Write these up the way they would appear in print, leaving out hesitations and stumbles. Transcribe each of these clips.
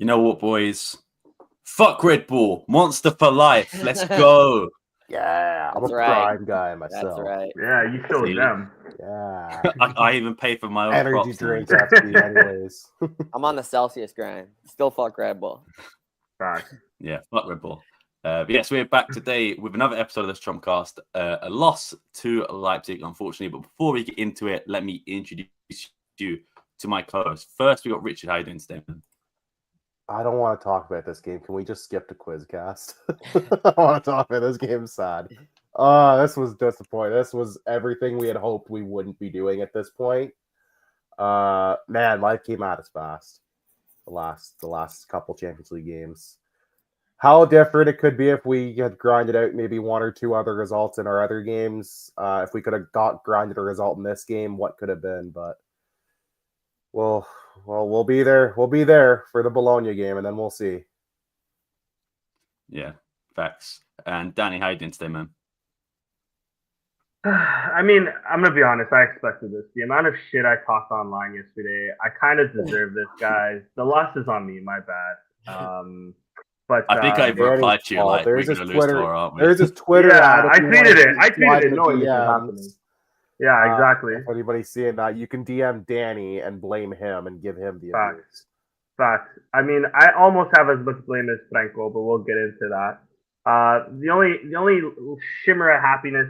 know what, boys? Fuck Red Bull. Monster for life. Let's go. Yeah, I'm a prime guy myself. That's right. Yeah, you showed them. Yeah. I even pay for my own energy drinks anyways. I'm on the Celsius grind. Still fuck Red Bull. Right. Yeah, fuck Red Bull. Yes, we're back today with another episode of the Strompcast. A loss to Leipzig, unfortunately. But before we get into it, let me introduce you to my co-host. First, we got Richard. How you doing today, man? I don't want to talk about this game. Can we just skip the Quizcast? I want to talk about this game. Sad. This was disappointing. This was everything we had hoped we wouldn't be doing at this point. Man, life came at us fast. The last couple Champions League games. How different it could be if we had grinded out maybe one or two other results in our other games. If we could have grinded a result in this game, what could have been? But we'll be there. We'll be there for the Bologna game, and then we'll see. Yeah, facts. And Danny, how you doing today, man? I mean, I'm going to be honest. I expected this. The amount of shit I talked online yesterday, I kind of deserve this, guys. The loss is on me. My bad. But I think I replied to you like we're going to lose tomorrow, aren't we? There's his Twitter. Yeah, I tweeted it. Knowing it happening. Yeah, exactly. If anybody's seeing that, you can DM Danny and blame him and give him the abuse. Facts. I mean, I almost have as much blame as Franco, but we'll get into that. The only shimmer of happiness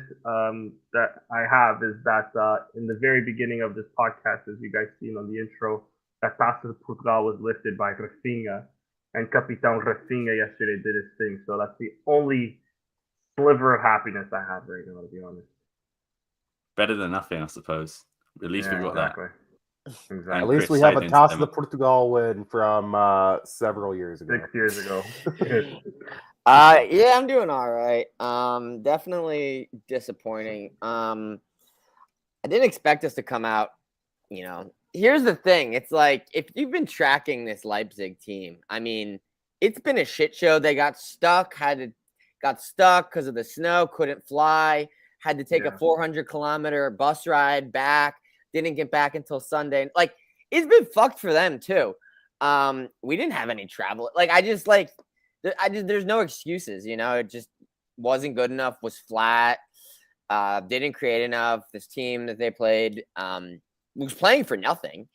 that I have is that in the very beginning of this podcast, as you guys seen on the intro, that Taça de Portugal was lifted by Rafinha, and Capitão Rafinha yesterday did his thing. So that's the only sliver of happiness I have right now, to be honest. Better than nothing, I suppose. At least we got exactly. that. Exactly. At least we have a Taça de Portugal win from several years ago. 6 years ago. Yeah, I'm doing all right. Definitely disappointing. I didn't expect us to come out, Here's the thing. It's like, if you've been tracking this Leipzig team, I mean, it's been a shit show. They got stuck because of the snow, couldn't fly, had to take a 400-kilometer bus ride back, didn't get back until Sunday. Like, it's been fucked for them too. We didn't have any travel. There's no excuses, It just wasn't good enough, was flat, didn't create enough. This team that they played was playing for nothing.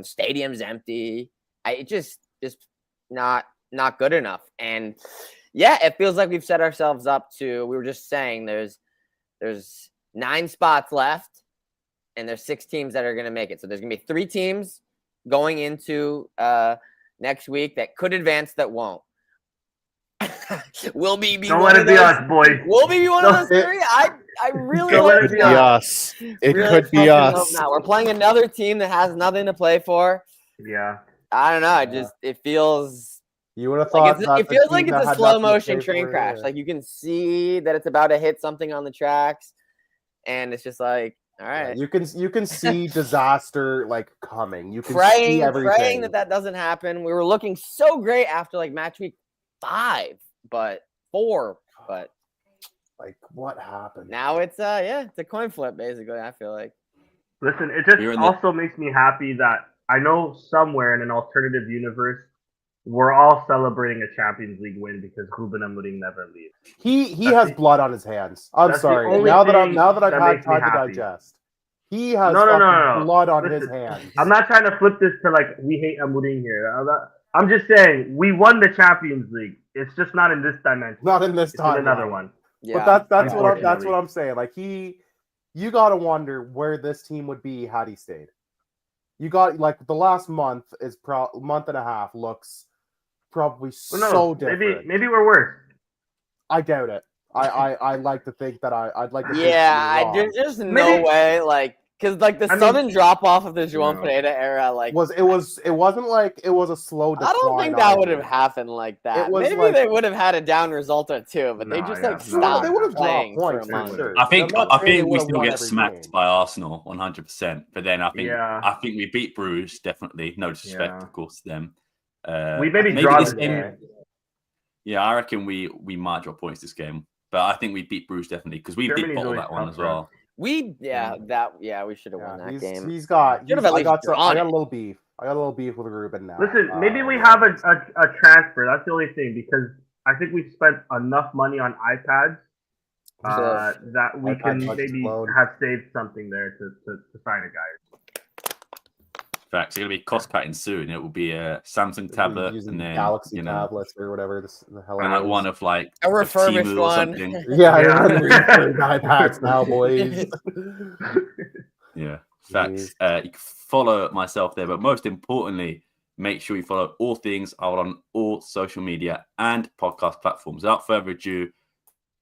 Stadium's empty. It just not good enough. And yeah, it feels like we've set ourselves up to. We were just saying there's 9 spots left, and there's 6 teams that are going to make it. So there's going to be 3 teams going into next week that could advance that won't. Will we be Don't one let of it be those? us, boys. Will we be one of those 3? I really Don't hope let it be us. It really could be us. not. We're playing another team that has nothing to play for. Yeah. I don't know. It feels. You would have thought it feels like it's a slow motion train crash. Like you can see that it's about to hit something on the tracks, and it's just like, all right. Yeah, you can see disaster like coming. You can see everything. Praying that doesn't happen. We were looking so great after like match week 4, but like what happened? now it's it's a coin flip basically. I feel like. Listen, it just also makes me happy that I know somewhere in an alternative universe we're all celebrating a Champions League win because Ruben Amorim never leaves. He has blood on his hands. I'm sorry. Now that I've had time to digest, he has blood on his hands. I'm not trying to flip this to like we hate Amorim here. I'm just saying we won the Champions League. It's just not in this dimension. Not in this time. Another one. Yeah, but that's what I'm saying. Like you gotta wonder where this team would be had he stayed. You got like the last month is month and a half looks probably so different. Maybe we're worse. I doubt it. I like to think that I'd like to. Yeah, there's just no way. Like Because like the sudden drop off of the João Pereira era, like it wasn't like it was a slow decline. I don't think that would have happened like that. Maybe like, they would have had a down result or two, but they just stopped. They would have playing dropped points for a for sure. I think we still get smacked by Arsenal 100%. But then I think we beat Bruges definitely. No disrespect, of course, to them. We maybe draw this game. Yeah, I reckon we might drop points this game, but I think we beat Bruges definitely because we did bottle that one as well. We should have won that game. I got a little beef. I got a little beef with Ruben now. Listen, maybe we have a transfer. That's the only thing, because I think we've spent enough money on iPads that we can iPad budget's maybe blown. have saved something there to sign a guy. Facts. It's going to be cost cutting soon. It will be a Samsung tablet using and then Galaxy tablets or whatever the hell it and like is. one of like A refurbished Temu or one. something. Yeah, Yeah. I'm running iPads now, boys. Yeah, facts. You can follow myself there, but most importantly, make sure you follow all things out on all social media and podcast platforms. Without further ado,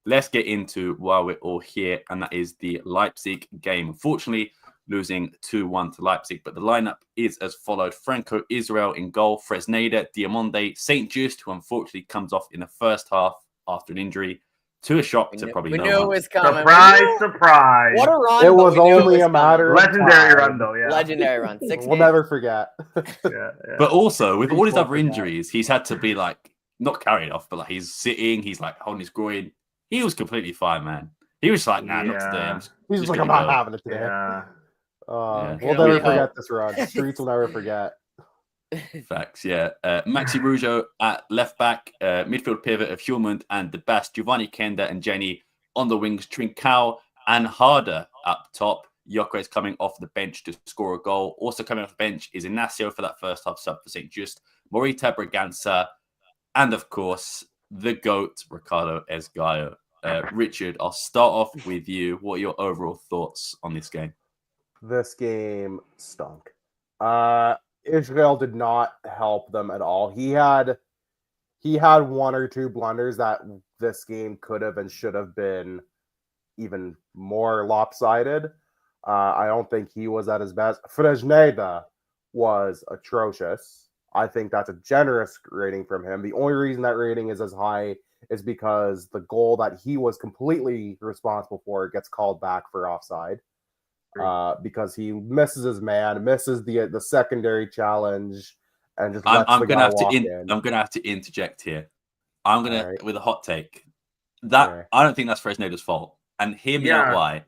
let's get into why we're all here, and that is the Leipzig game. Unfortunately, losing 2-1 to Leipzig, but the lineup is as followed: Franco Israel in goal, Fresneda, Diamonde, St. Just, who unfortunately comes off in the first half after an injury, to a shock to probably we no knew one. it was coming. Surprise! What a run! It but was we knew only was a matter coming. of Legendary time. run, though. Yeah. Legendary run. 6 We'll games. never forget. Yeah. But also, with all his other Forgot. injuries, he's had to be like, not carried off, but like he's sitting, he's like holding his groin. He was completely fine, man. He was like, nah, not today. I'm He's just like, I'm not having it today. Yeah. Yeah. We'll never forget this run. Streets will never forget. Facts, yeah. Maxi Rougeau at left back, midfield pivot of Hjulmund and the best, Giovanni Kenda and Jenny on the wings, Trincao and Harder up top. Yoko is coming off the bench to score a goal. Also coming off the bench is Inacio for that first half sub for St. Just, Morita Braganza, and of course, the GOAT, Ricardo Esgaio. Richard, I'll start off with you. What are your overall thoughts on this game? This game stunk. Israel did not help them at all. He had one or two blunders that this game could have and should have been even more lopsided. I don't think he was at his best. Fresneda was atrocious. I think that's a generous rating from him. The only reason that rating is as high is because the goal that he was completely responsible for gets called back for offside. Because he misses his man, misses the secondary challenge, and just lets the guy walk in. I'm gonna have to interject here. I'm gonna Right. with a hot take. That Right. I don't think that's Fresneda's fault, and hear me out why.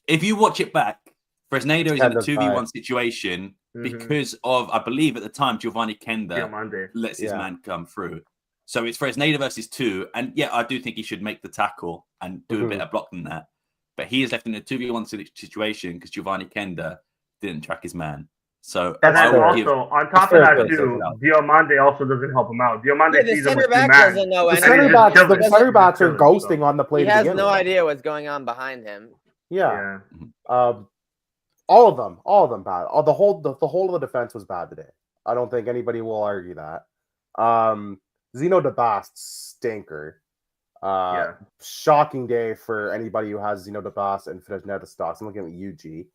If you watch it back, Fresneda is in a 2v1 situation because of, I believe at the time, Giovanni Kenda lets his man come through. So it's Fresneda versus 2, and yeah, I do think he should make the tackle and do a bit of block than that. But he is left in a 2v1 situation because Giovanni Kenda didn't track his man. So and then also on top of that too, Diomande also doesn't help him out. Diomande the sees him center with 2 back man. doesn't know The anything. center backs are ghosting on the play. He has no idea what's going on behind him. Yeah. All of them bad. The whole of the defense was bad today. I don't think anybody will argue that. Zeno de Bast stinker. Shocking day for anybody who has Zeno de Bast and Fresneda stocks. I'm looking at UG.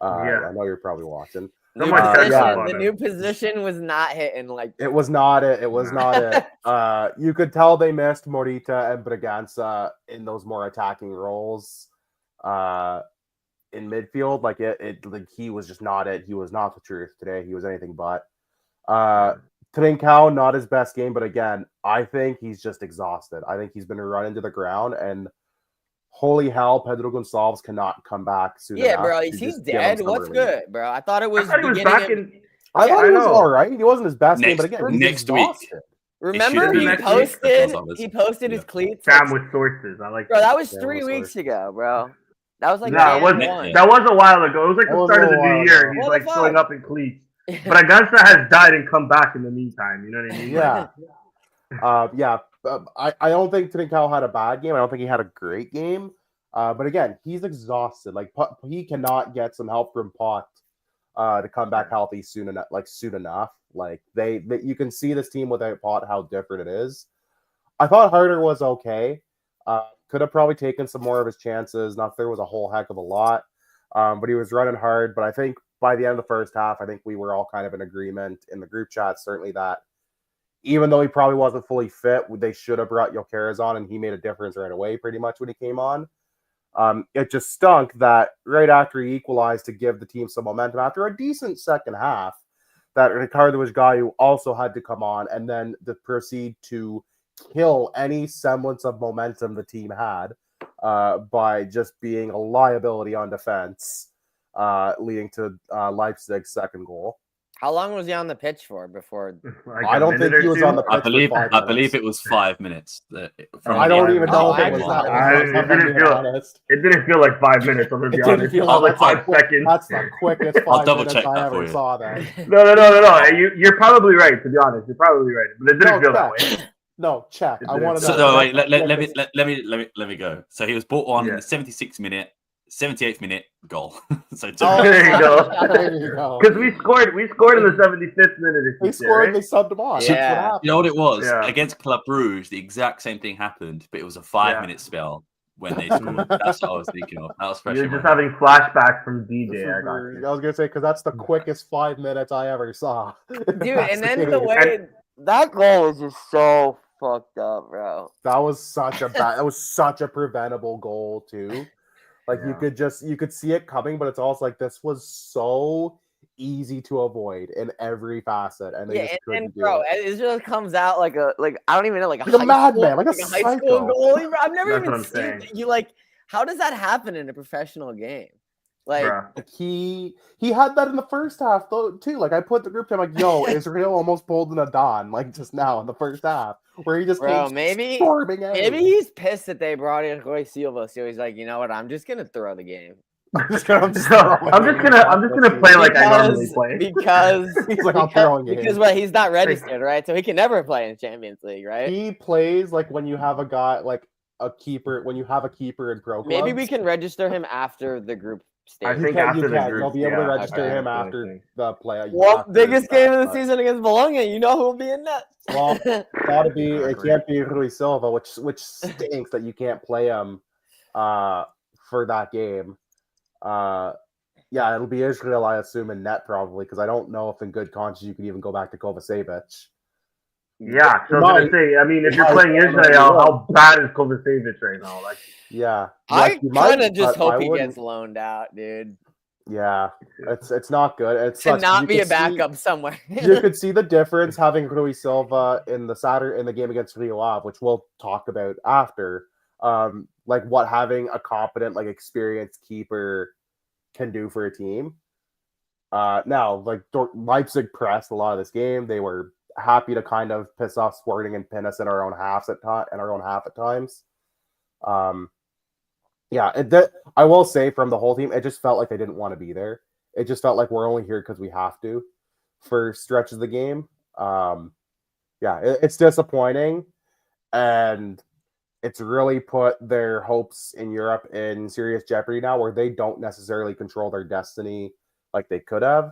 I know you're probably watching. The new position was not hitting like it was not it. It was not it. You could tell they missed Morita and Braganza in those more attacking roles. In midfield, like he was just not it. He was not the truth today. He was anything but. Trincao, not his best game, but again, I think he's just exhausted. I think he's been run into the ground, and holy hell, Pedro Gonçalves cannot come back soon enough. Yeah, bro, he's dead. What's good, bro? I thought it was. I thought he was all right. He wasn't his best game, but again, next week. Remember, he posted his cleats. Sam with sources. I like. Bro, that was 3 weeks ago, bro. That was like that was a while ago. It was like the start of the new year. He's like showing up in cleats. But Braganza has died and come back in the meantime. You know what I mean? Yeah. I don't think Trincao had a bad game. I don't think he had a great game. But again, he's exhausted. Like he cannot get some help from Pot to come back healthy soon enough. Like you can see this team without Pot how different it is. I thought Harder was okay. Could have probably taken some more of his chances. Not that there was a whole heck of a lot, but he was running hard. But I think by the end of the first half, I think we were all kind of in agreement in the group chat, certainly that even though he probably wasn't fully fit, they should have brought Jokeres on, and he made a difference right away pretty much when he came on. It just stunk that right after he equalized to give the team some momentum after a decent second half, that Ricardo Esgaio also had to come on and then to proceed to kill any semblance of momentum the team had by just being a liability on defense, leading to Leipzig's second goal. How long was he on the pitch for before? Like I a don't think minute or he was two? on the pitch I believe for 5 I believe minutes. it was 5 minutes. I don't even know if it was actually, that I- long. it if I'm didn't being feel- honest. It didn't feel like 5 minutes. I'm gonna It be didn't honest. feel It felt like like 5 seconds. That's the quickest I'll 5 double minutes check I that for ever you. saw. Then No. You're probably right. To be honest, you're probably right. But it didn't feel that way. no, check. It I didn't want to feel know. So that wait, let quickest- me go. So he was brought on in Yeah. the 76th minute, 78th minute goal. So Oh, There you go. There you go. Because we scored in the 75th minute. If They you scored. right? They subbed him on. Yeah. That's what happened. you know what it was Yeah. against Club Brugge? The exact same thing happened, but it was a 5-minute spell when they scored. That's what I was thinking of. That was fresh. You're in my just head. having flashbacks from DJ. I got you. I was gonna say because that's the quickest 5 minutes I ever saw. Dude, and then the way that goal was just so fucked up, bro. that was such a preventable goal too. Like Yeah. you could see it coming, but it's also like this was so easy to avoid in every facet, and they just couldn't do bro, it. it just comes out like I don't even know, like Like a high madman, school, like a high school psycho. goalie. Bro. I've never That's even what I'm seen saying. you like. How does that happen in a professional game? Like, Bruh. Like he had that in the first half though too. Like I put the group chat like, yo, Israel almost pulled an Adon like just now in the first half, where he just Bro, came maybe storming out. he's pissed that they brought in Roy Silva, so he's like, you know what? I'm just gonna throw the game. I'm just gonna play like I normally play. because He's like, I'm throwing it because in. well, he's not registered, right? So he can never play in Champions League, right? He plays like when you have a guy like a keeper when you have a keeper in pro clubs. Maybe we can register him after the group stage. I You think can, after you the can. group, You'll be able to yeah, register okay. him That's what I after think. the play. Well, after biggest game of the but- season against Bologna. You know who will be in net. Well, gotta be. It Exactly. can't be Rui Silva, which stinks that you can't play him for that game. Yeah, it'll be Israel, I assume, in net probably, because I don't know if in good conscience you could even go back to Kovacevic. Yeah, so I was Might- gonna say, I mean, if you're might- playing Israel, how bad is Kovacevic right now? Like, Yeah, I like, you might, kind of just but I hope he wouldn't- gets loaned out, dude. Yeah, it's not good. It To sucks. not You be a could see- backup somewhere. you could see the difference having Rui Silva in the game against Rio Ave, which we'll talk about after. Like what having a competent, like experienced keeper can do for a team. Now, like Leipzig pressed a lot of this game. They were happy to kind of piss off Sporting and pin us in our own half at times. Yeah, I will say from the whole team, it just felt like they didn't want to be there. It just felt like we're only here because we have to for stretches of the game. Yeah, it's disappointing, and it's really put their hopes in Europe in serious jeopardy now, where they don't necessarily control their destiny like they could have.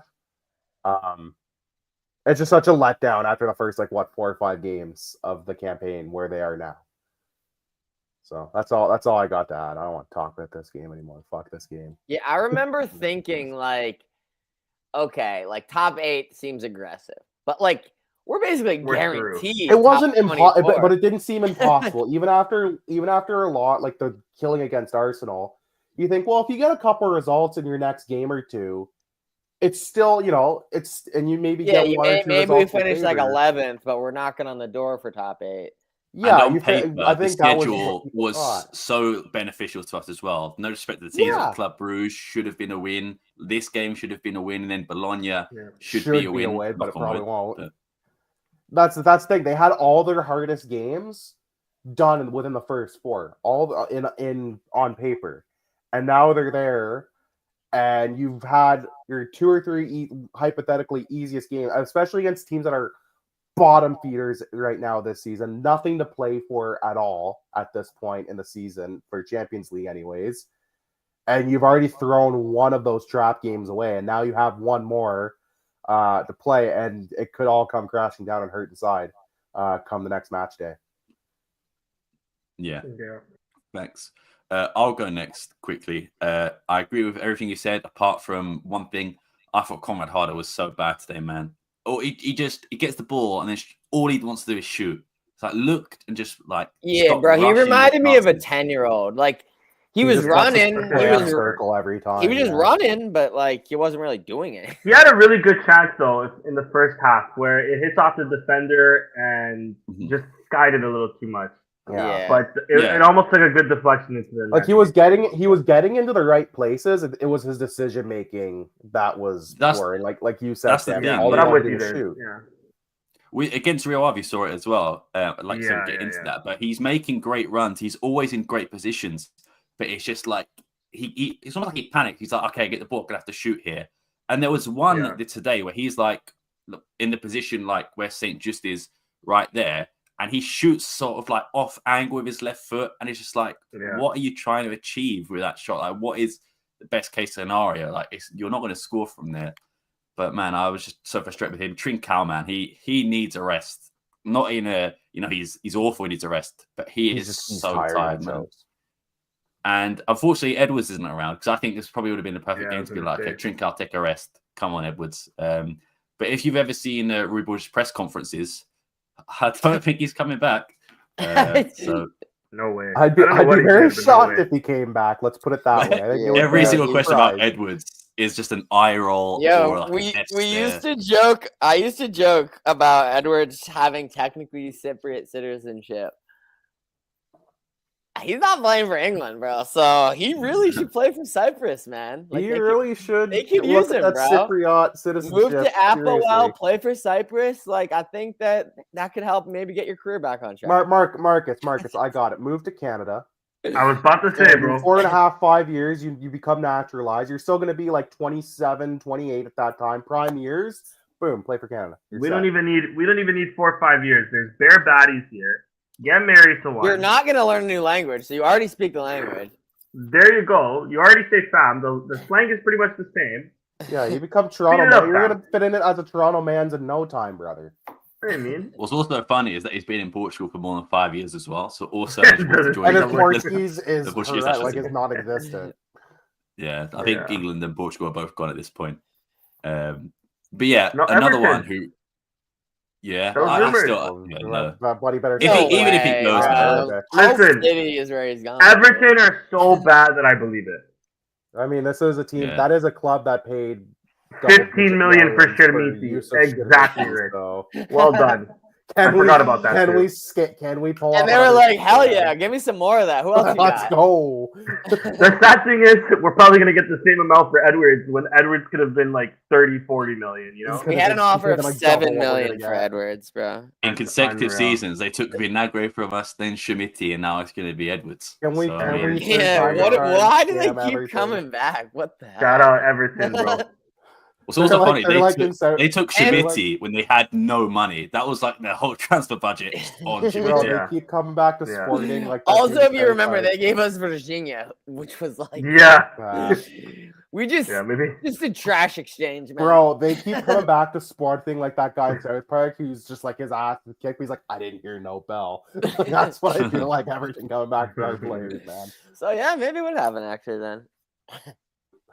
It's just such a letdown after the first 4 or 5 games of the campaign where they are now. So that's all I got to add. I don't want to talk about this game anymore. Fuck this game. Yeah, I remember thinking okay, top 8 seems aggressive, but we're basically We're guaranteed. It wasn't top impossible, 24. but it didn't seem impossible. even after a lot, like the killing against Arsenal, you think, well, if you get a couple of results in your next game or two, it's still, and you maybe get one or two maybe we results in finish favor. 11th, but we're knocking on the door for top 8. Yeah, and on paper, I the think that schedule was was so beneficial to us as well. No respect to the teams. Yeah. Club Brugge should have been a win. This game should have been a win, and then Bologna should be be a win. but it probably won't. but- That's the thing. They had all their hardest games done within the first 4, all in on paper, and now they're there, and you've had your 2 or 3 hypothetically easiest games, especially against teams that are bottom feeders right now this season. Nothing to play for at all at this point in the season for Champions League, anyways. And you've already thrown one of those trap games away, and now you have one more to play, and it could all come crashing down and hurt inside come the next match day. Yeah. Thanks. I'll go next quickly. I agree with everything you said, apart from one thing. I thought Conrad Harder was so bad today, man. Or he gets the ball, and then all he wants to do is shoot. It's look and just Yeah, stop bro. He rushing reminded me of a passes. 10-year-old. He was just wants to running. He play out was circle every time. he was just running, but he wasn't really doing it. He had a really good chance though in the first half where it hits off the defender and just skied it a little too much. Yeah. But it almost took a good deflection into the net. Like he was getting into the right places. It was his decision making that was poor. And like you said, that's the thing. all but he I'm wanted with to you do was there. shoot. Yeah. We against Real Ave saw it as well. Like so get into that, but he's making great runs. He's always in great positions, but it's just like it's almost like he panicked. He's like, okay, get the ball, gonna have to shoot here. And there was one today where he's like in the position like where St. Just is right there, and he shoots sort of like off angle with his left foot, and it's just like, what are you trying to achieve with that shot? Like, what is the best case scenario? Like, you're not going to score from there. But man, I was just so frustrated with him. Trincao, man, he needs a rest. Not in a, he's awful. He needs a rest, but he's so tired, man. And unfortunately, Edwards isn't around because I think this probably would have been the perfect game to be like, okay, Trincao, take a rest. Come on, Edwards. But if you've ever seen Rubal's press conferences, I don't think he's coming back. So no way. I'd be very shocked if he came back. Let's put it that way. I think every single question about Edwards is just an eye roll. Yo, we used to joke. I used to joke about Edwards having technically Cypriot citizenship. He's not playing for England, bro. So he really should play for Cyprus, man. Like, he really should. They could use him, bro. Cypriot citizenship. Move to Alvalade, play for Cyprus. Like, I think that could help maybe get your career back on track. Marcus, I got it. Move to Canada. I was about to say, bro. 4.5, 5 years, you become naturalized. You're still going to be like 27, 28 at that time. Prime years. Boom, play for Canada. We don't even need 4 or 5 years. There's bare baddies here. Get married to one. You're not going to learn a new language, so you already speak the language. There you go. You already say fam. The slang is pretty much the same. Yeah, you become Toronto man. You're going to fit in it as a Toronto man's in no time, brother. What do you mean? What's also funny is that he's been in Portugal for more than 5 years as well. So also, and his Portuguese is non-existent. Yeah, I think England and Portugal are both gone at this point. But yeah, another one who. Yeah, buddy better. Even if he goes now, listen, City is where he's gone. Everton are so bad that I believe it. I mean, this is a team that is a club that paid 15 million for Shermiti. Exactly, Rick. So. Well done. I forgot about that. Can we pull? And they were like, "Hell yeah, give me some more of that." Who else? Let's go. The sad thing is, we're probably gonna get the same amount for Edwards when Edwards could have been like 30-40 million. You know, we had an offer of $7 million for Edwards, bro. In consecutive seasons, they took Vinagre from us, then Shermiti, and now it's gonna be Edwards. Why do they keep coming back? What the hell? Shout out Everton, bro. What's also funny, they took Shermiti when they had no money. That was like their whole transfer budget on Shermiti. They keep coming back to Sporting. Also, if you remember, they gave us Virginia, which was like we just a trash exchange, man. Bro, they keep coming back to Sporting like that guy in South Park who's just like his ass is kicked. He's like, I didn't hear no bell. That's what I feel like everything coming back to our players, man. So yeah, maybe it would happen actually then.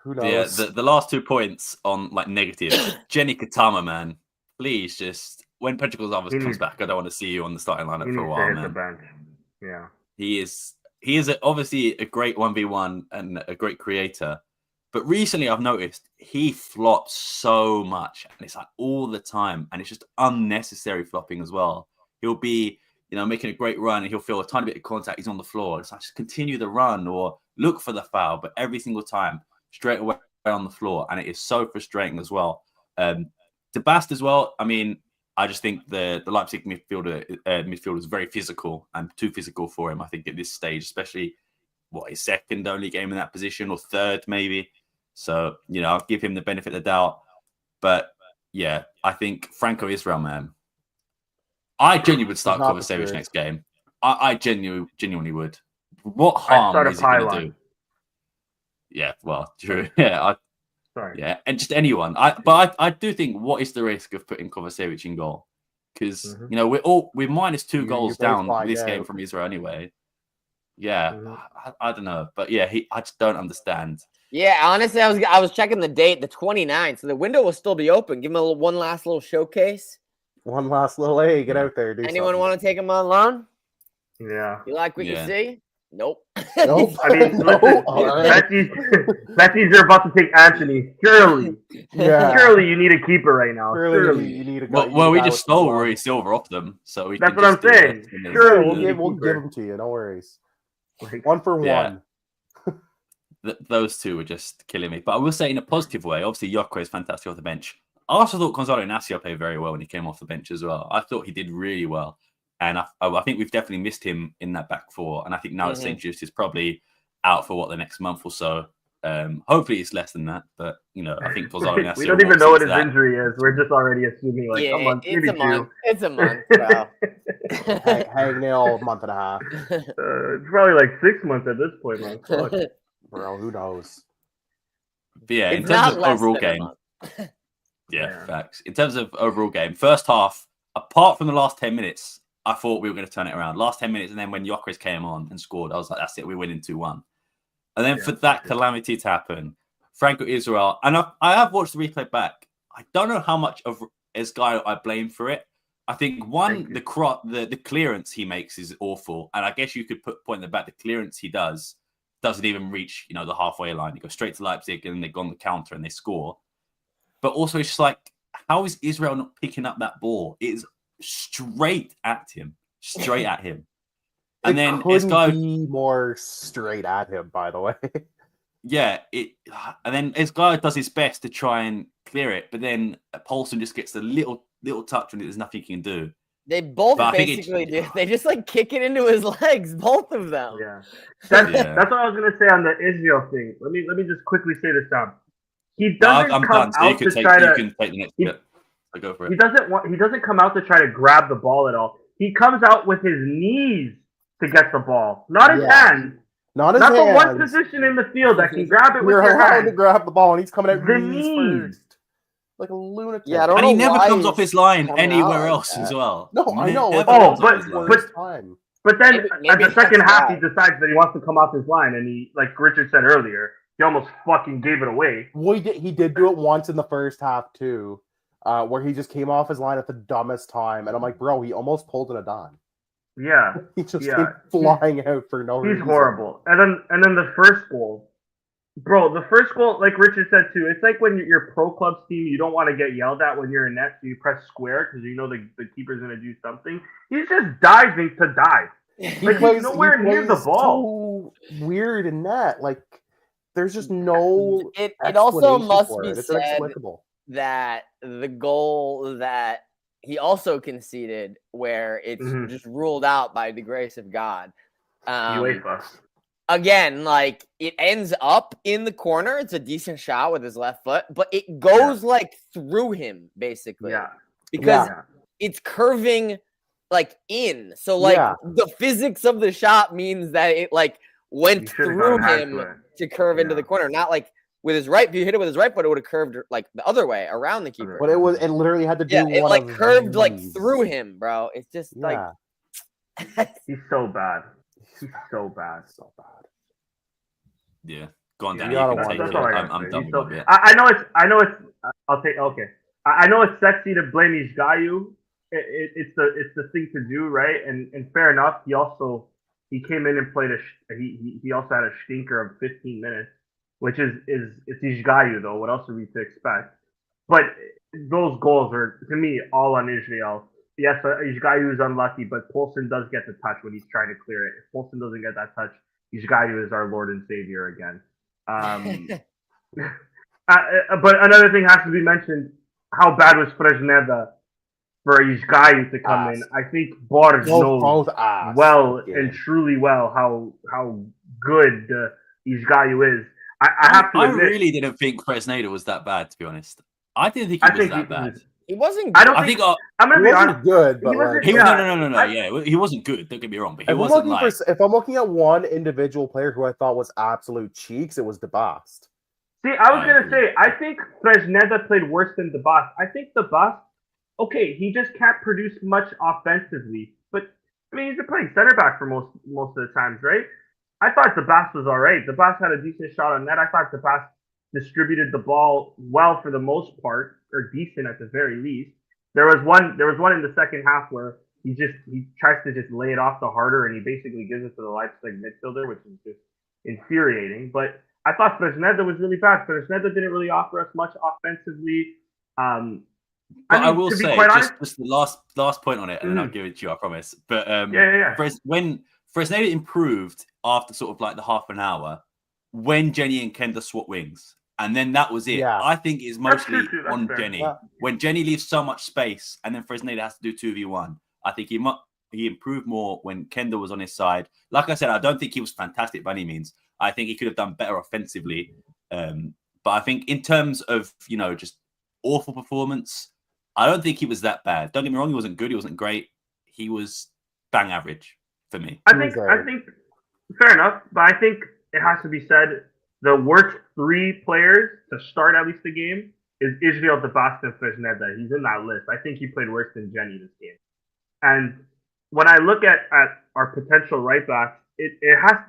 Who knows? Yeah, the last 2 points on like negative. Jenny Katama, man, please just when Portugal's comes back, I don't want to see you on the starting lineup for a while, man. The bench. Yeah, he is obviously a great 1v1 and a great creator, but recently I've noticed he flops so much, and it's like all the time, and it's just unnecessary flopping as well. He'll be making a great run, and he'll feel a tiny bit of contact. He's on the floor. It's like just continue the run or look for the foul, but every single time. Straight away on the floor, and it is so frustrating as well. De Bast as well. I mean, I just think the Leipzig midfielder is very physical and too physical for him. I think at this stage, especially his second only game in that position or third maybe. So I'll give him the benefit of the doubt. But yeah, I think Franco Israel, man. I genuinely would start Kovacevic next game. I genuinely would. What harm is he going to do? Yeah, well, true. Yeah, yeah, and just anyone. But I do think, what is the risk of putting Kovacevic in goal? Because we're -2 goals down this game from Israel anyway. Yeah, I don't know, but yeah, I just don't understand. Yeah, honestly, I was checking the date, the 29th, so the window will still be open. Give him one last little showcase. One last little get out there. Anyone want to take him on loan? Yeah. You like what you see? Nope. Nope. I mean, No? listen, All right. Betsy's are about to take Anthony. Surely Yeah. you need a keeper right now. Surely you need a guy. Well, we guy just with stole blood. Rui Silver off them, so we That's can what just I'm do saying. him as, Surely We'll you give, need a we'll give keeper. them to you. No worries. Like, 1 for Yeah. 1. Those two were just killing me. But I will say in a positive way, obviously Yoko is fantastic off the bench. I also thought Gonzalo Inacio played very well when he came off the bench as well. I thought he did really well. And I think we've definitely missed him in that back four. And I think now that St. Just is probably out for the next month or so. Hopefully it's less than that. But, I think Gonzalo Inacio we don't even know what his that. injury is. We're just already assuming like a month, it's maybe a month. 2. It's a month, bro. Hangnail, month and a half. It's probably like 6 months at this point, man. Fuck. Bro, who knows? But yeah, in It's terms not of less overall than a game. month. Yeah, facts. In terms of overall game, first half, apart from the last 10 minutes, I thought we were going to turn it around. Last 10 minutes, and then when Gyökeres came on and scored, I was like, that's it, we're winning 2-1. And then for that calamity to happen, Franco Israel, and I have watched the replay back. I don't know how much of Esgaio I blame for it. I think the clearance he makes is awful, and I guess you could point the back. The clearance he doesn't even reach the halfway line. He goes straight to Leipzig, and they go on the counter and they score. But also, it's just like, how is Israel not picking up that ball? It is straight at him. And then couldn't be more straight at him, by the way. Yeah, and then Esgaio does his best to try and clear it, but then Poulsen just gets a little touch and there's nothing he can do. They both basically do. They just kick it into his legs, both of them. Yeah, that's what I was gonna say on the Israel thing. Let me just quickly say this down. He doesn't come out to try to. You can take the next bit. So go for it. He doesn't come out to try to grab the ball at all. He comes out with his knees to get the ball, not his hands. Not the one position in the field that can grab it with your hand. To grab the ball, and he's coming out the knees first, like a lunatic. Yeah, I don't and know he never why comes off his line anywhere else like as well. No, I know. But then at the second half, he decides that he wants to come off his line, and he, like Richard said earlier, he almost fucking gave it away. Well, he did do it once in the first half too, where he just came off his line at the dumbest time, and I'm like, bro, he almost pulled in a dime. Yeah, he just came flying out for no reason. He's horrible. And then the first goal, bro. The first goal, like Richard said too, it's like when you're pro clubs team, you don't want to get yelled at when you're in net, so you press square because you know the keeper's gonna do something. He's just diving to dive. Like he's nowhere near the ball. So weird in net, like there's just no. It also must be it's said inexplicable that the goal that he also conceded, where it's just ruled out by the grace of God. Again, it ends up in the corner. It's a decent shot with his left foot, but it goes through him basically. Yeah. Because it's curving in. So the physics of the shot means that it went through him to curve into the corner, not with his right. If you hit it with his right foot, it would have curved the other way around the keeper. But it literally had to do. Yeah, it curved through him, bro. It's just he's so bad. He's so bad. Yeah, go on, Danny. I'm done with it. I know it's. I'll take. Okay. I know it's sexy to blame Esgaio. It's the thing to do, right? And fair enough. He came in and played he also had a stinker of 15 minutes. Which it's Esgaio though. What else are we to expect? But those goals are, to me, all on Israel. Yes, Esgaio is unlucky, but Poulsen does get the touch when he's trying to clear it. If Poulsen doesn't get that touch, Esgaio is our Lord and Savior again. But another thing has to be mentioned: how bad was Fresneda for Esgaio to come in? I think Borg knows and truly well how good Esgaio is. I have to admit, I really didn't think Fresneda was that bad, to be honest. I didn't think he was that bad. He wasn't. I don't think. I'm gonna be honest. Good, but no. He wasn't good. Don't get me wrong, but he wasn't if I'm looking at one individual player who I thought was absolute cheeks, it was DeBast. See, I was gonna say, I think Fresneda played worse than DeBast. I think DeBast, okay, he just can't produce much offensively, but I mean, he's playing center back for most of the times, right? I thought DeBast was all right. DeBast had a decent shot on net. I thought DeBast distributed the ball well for the most part, or decent at the very least. There was one in the second half where he tries to just lay it off the harder, and he basically gives it to the Leipzig midfielder, which is just infuriating. But I thought Fresneda was really bad. Fresneda didn't really offer us much offensively. But I will to be say, quite honest, just the last point on it, and then I'll give it to you, I promise. But yeah. When Fresneda improved after sort of like the half an hour, when Jenny and Kenda swap wings, and then that was it. Yeah. I think it's mostly on fair. Jenny. Yeah. When Jenny leaves so much space, and then Fresneda has to do 2v1, I think he improved more when Kenda was on his side. Like I said, I don't think he was fantastic by any means. I think he could have done better offensively. But I think in terms of, just awful performance, I don't think he was that bad. Don't get me wrong, he wasn't good, he wasn't great. He was bang average for me. I think fair enough, but I think it has to be said the worst 3 players to start at least the game is Israel Dabasta and Fresneda. He's in that list. I think he played worse than Jenny this game. And when I look at our potential right backs,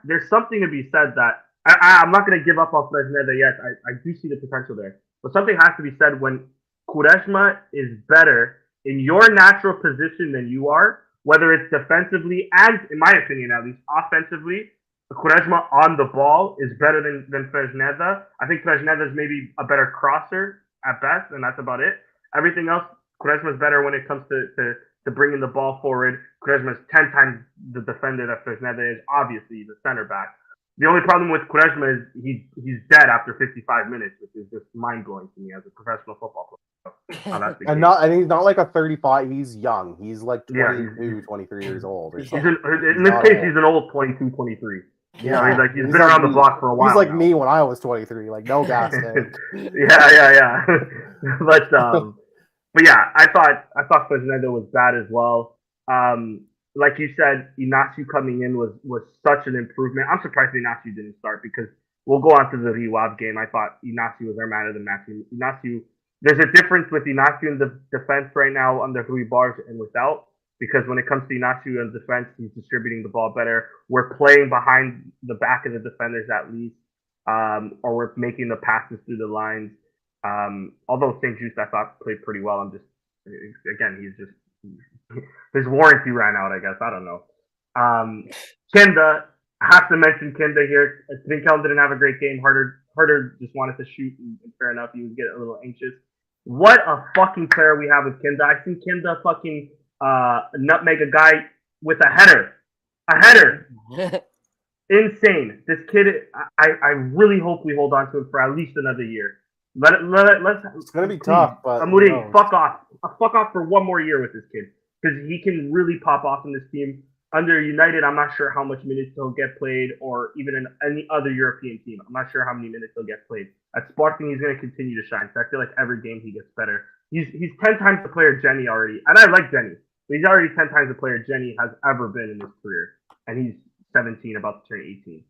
there's something to be said that I'm not going to give up on Fresneda yet. I do see the potential there. But something has to be said when Quaresma is better in your natural position than you are, whether it's defensively and, in my opinion at least, offensively. Quaresma on the ball is better than Fresneda. I think Fresneda is maybe a better crosser at best, and that's about it. Everything else, Quaresma is better when it comes to bringing the ball forward. Quaresma is 10 times the defender that Fresneda is. Obviously, the center back. The only problem with Quaresma is he's dead after 55 minutes, which is just mind-blowing to me as a professional football player. And he's not like a 35. He's young. He's like 22, 23 years old. Or in this case, he's an old 22, 23. Yeah, he's been around the block for a while. He's like now. Me when I was 23, like no gas tank. yeah. But yeah, I thought Fresneda was bad as well. Like you said, Inacio coming in was such an improvement. I'm surprised Inacio didn't start because we'll go on to the Riwab game. I thought Inacio was our man of the match. Inacio, there's a difference with Inacio in the defense right now under Rui Bars and without. Because when it comes to Inacio in defense, he's distributing the ball better. We're playing behind the back of the defenders at least, or we're making the passes through the lines. Although St. Just I thought played pretty well. His warranty ran out, I guess. I don't know. Kenda, I have to mention Kenda here. Trinkel didn't have a great game. Harder just wanted to shoot, and fair enough, he was getting a little anxious. What a fucking player we have with Kenda. I think Kenda fucking nutmeg a guy with a header. Insane. This kid, I really hope we hold on to him for at least another year. Let's. It's gonna be tough, but Amorim, fuck off. Fuck off for one more year with this kid because he can really pop off in this team. Under United, I'm not sure how much minutes he'll get played, or even in any other European team. I'm not sure how many minutes he'll get played. At Sporting, he's going to continue to shine. So I feel like every game he gets better. He's 10 times the player Jenny already, and I like Jenny. But he's already 10 times the player Jenny has ever been in his career, and he's 17, about to turn 18.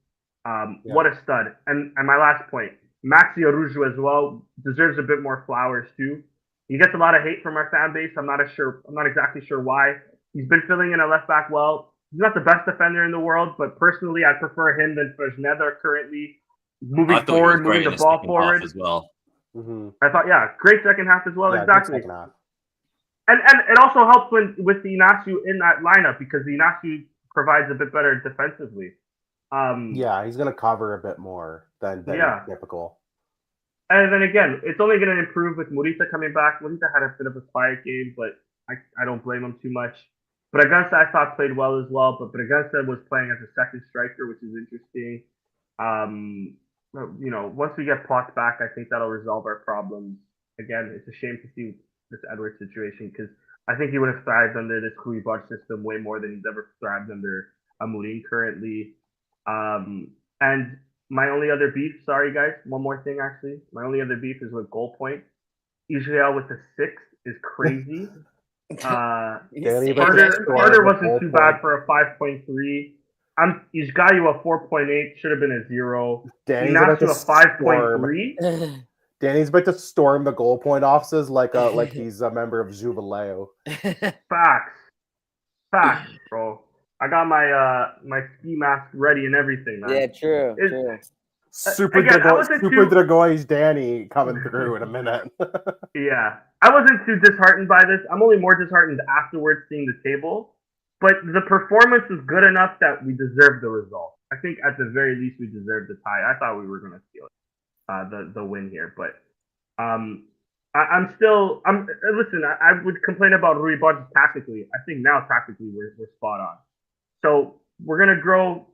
What a stud! And my last point, Maxi Arujo as well deserves a bit more flowers too. He gets a lot of hate from our fan base. I'm not exactly sure why. He's been filling in at left back well. He's not the best defender in the world, but personally, I prefer him than Fresneda currently. Moving forward, moving the ball forward as well. Mm-hmm. I thought, great second half as well. Yeah, exactly. And it also helps with the Inacio in that lineup because the Inacio provides a bit better defensively. He's going to cover a bit more than typical. And then again, it's only going to improve with Morita coming back. Morita had a bit of a quiet game, but I don't blame him too much. Bragança, I thought, played well as well, but Bragança was playing as a second striker, which is interesting. Once we get Potts back, I think that'll resolve our problems. Again, it's a shame to see this Edwards situation because I think he would have thrived under this Rui Bars system way more than he's ever thrived under Amorim currently. And my only other beef, sorry guys, one more thing actually. My only other beef is with goal point. Israel with the 6 is crazy. Carter wasn't too bad for a 5.3. Isgayu a 4.8, should have been a 0. Inacio a 5.3. Danny's about to storm the goal point offices like he's a member of Jubileo. Facts, bro. I got my ski mask ready and everything, man. Yeah, true. Super Dragoy's Danny coming through in a minute. Yeah. I wasn't too disheartened by this. I'm only more disheartened afterwards seeing the table. but the performance was good enough that we deserved the result. I think at the very least we deserved the tie. I thought we were going to steal it, the win here, but listen. I would complain about Rui Borges tactically. I think now tactically we're spot on. So we're gonna grow.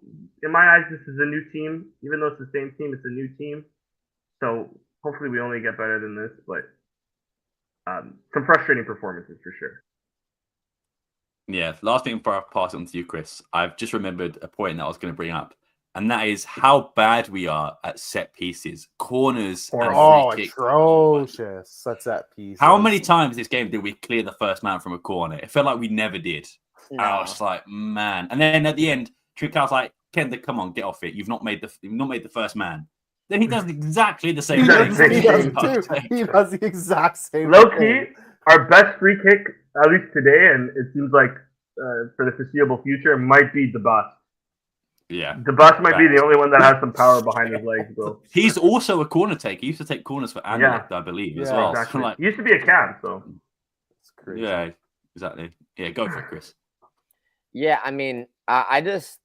In my eyes, this is a new team. Even though it's the same team, it's a new team. So hopefully we only get better than this. But some frustrating performances for sure. Yeah, last thing before I pass it on to you, Chris. I've just remembered a point that I was going to bring up, and that is how bad we are at set pieces, corners, and free kicks. Atrocious at set pieces. How many times this game did we clear the first man from a corner? It felt like we never did. No. I was like, man. And then at the end, Trincão's like, Kenda, come on, get off it. You've not made the first man. Then he does exactly the same thing. He does the exact same Low thing. key, our best free kick, at least today, and it seems like for the foreseeable future, might be Debas. Yeah. Debas might be the only one that has some power behind his legs, bro. He's also a corner taker. He used to take corners for Anderlecht, I believe, as well. Exactly. So, like, He used to be a cam, so. It's crazy. yeah, exactly. Yeah, go for it, Chris. Yeah, I mean, I just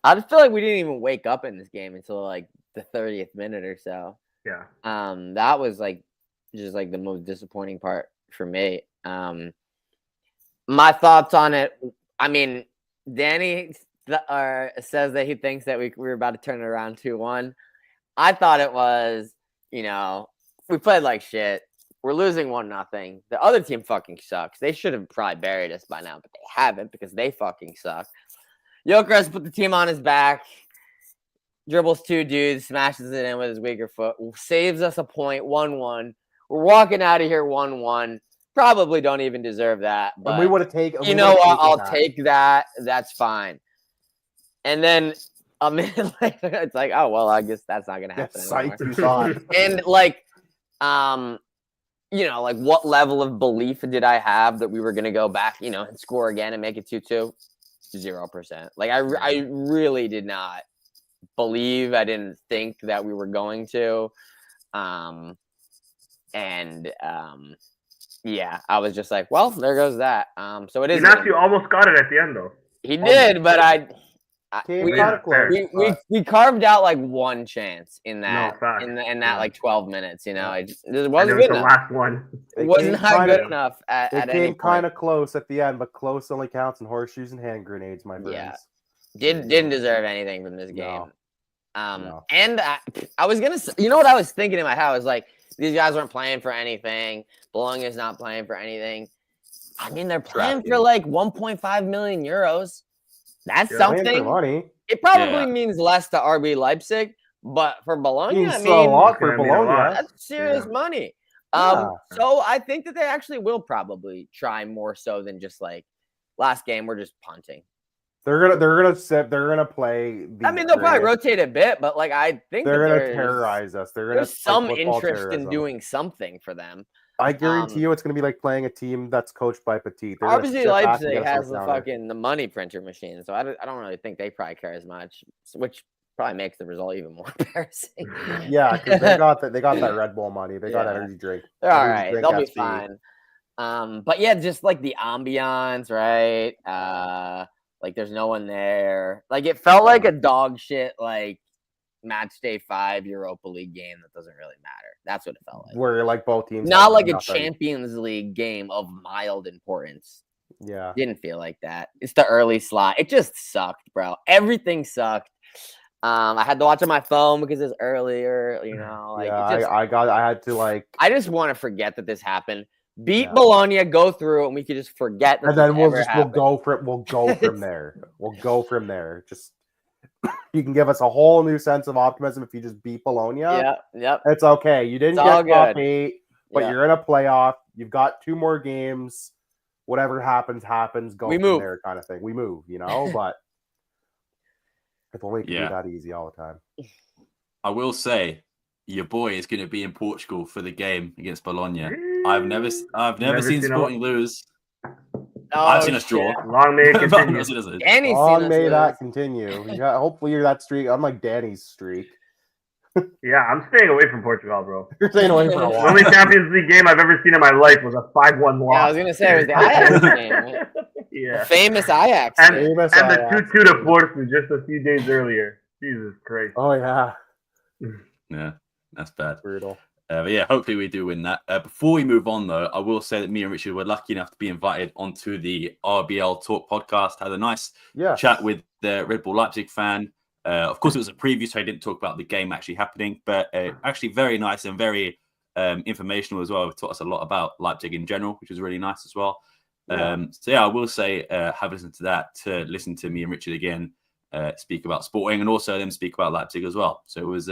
feel like we didn't even wake up in this game until like the 30th minute or so. Yeah. That was like just like the most disappointing part for me. My thoughts on it. I mean, Danny says that he thinks that we were about to turn it around 2-1. I thought it was, we played like shit. We're losing 1-0. The other team fucking sucks. They should have probably buried us by now, but they haven't because they fucking suck. Gyökeres put the team on his back, dribbles 2 dudes, smashes it in with his weaker foot, saves us a point, 1-1. We're walking out of here 1-1. Probably don't even deserve that. But and we would have taken. You know what? I'll take that. That's fine. And then a minute later, it's like, oh well, I guess that's not gonna happen anymore. And like, like what level of belief did I have that we were gonna go back, and score again and make it 2-2? 0%. Like I really did not believe. I didn't think that we were going to. Yeah, I was just like, well, there goes that. So it is. Ignacio almost got it at the end, though. He did, but we carved out like one chance in that in that like 12 minutes. It wasn't good enough. The last one. It was not good enough at any point. It came kind of close at the end, but close only counts in horseshoes and hand grenades, my friends. Yeah, didn't deserve anything from this game. No. And I was gonna say, what I was thinking in my head was like, these guys weren't playing for anything. Bologna's not playing for anything. I mean, they're playing for like 1.5 million euros. That's something. Money. It probably means less to RB Leipzig, but for Bologna, a lot for Bologna. That's serious money. So I think that they actually will probably try more so than just like last game. We're just punting. They're gonna play. They'll probably rotate a bit, but like I think they're gonna terrorize us. There's some interest in doing something for them. I guarantee you, it's gonna be like playing a team that's coached by Petit. RB Leipzig has the money printer machine, so I don't really think they probably care as much, which probably makes the result even more embarrassing. Yeah, because they got that Red Bull money. They got energy drink. They're all right. They'll be fine. But yeah, just like the ambiance, right? Like there's no one there. Like it felt like a dog shit like match day 5 Europa League game that doesn't really matter. That's what it felt like. Where like both teams, not like a Champions League game of mild importance. Yeah, didn't feel like that. It's the early slot. It just sucked, bro. Everything sucked. I had to watch on my phone because it's earlier. I had to like. I just want to forget that this happened. Beat Bologna, go through, and we could just forget. And then we'll go for it. We'll go from there. We'll go from there. Just you can give us a whole new sense of optimism if you just beat Bologna. Yep. It's okay. You didn't get top 8, but you're in a playoff. You've got 2 more games. Whatever happens. Go from there, kind of thing. We move, But if only it could be that easy all the time. I will say, your boy is going to be in Portugal for the game against Bologna. I've never seen Sporting lose. I've seen us draw. Long may it continue. Long may that continue. Hopefully that streak. I'm like Danny's streak. Yeah, I'm staying away from Portugal, bro. You're staying away for a while. The only Champions League game I've ever seen in my life was a 5-1 loss. Yeah, I was gonna say it was the Ajax game. Right? The famous Ajax. And Famous the Ajax. 2-2 to Porto just a few days earlier. Jesus Christ. Oh yeah, Yeah, that's bad. brutal. But yeah, hopefully we do win that. Before we move on, though, I will say that me and Richard were lucky enough to be invited onto the RBL Talk podcast. Had a nice chat with the Red Bull Leipzig fan. Of course, it was a preview, so I didn't talk about the game actually happening, but actually very nice and very informational as well. It taught us a lot about Leipzig in general, which was really nice as well. So yeah, I will say have listened to that to listen to me and Richard again speak about Sporting and also them speak about Leipzig as well. So it was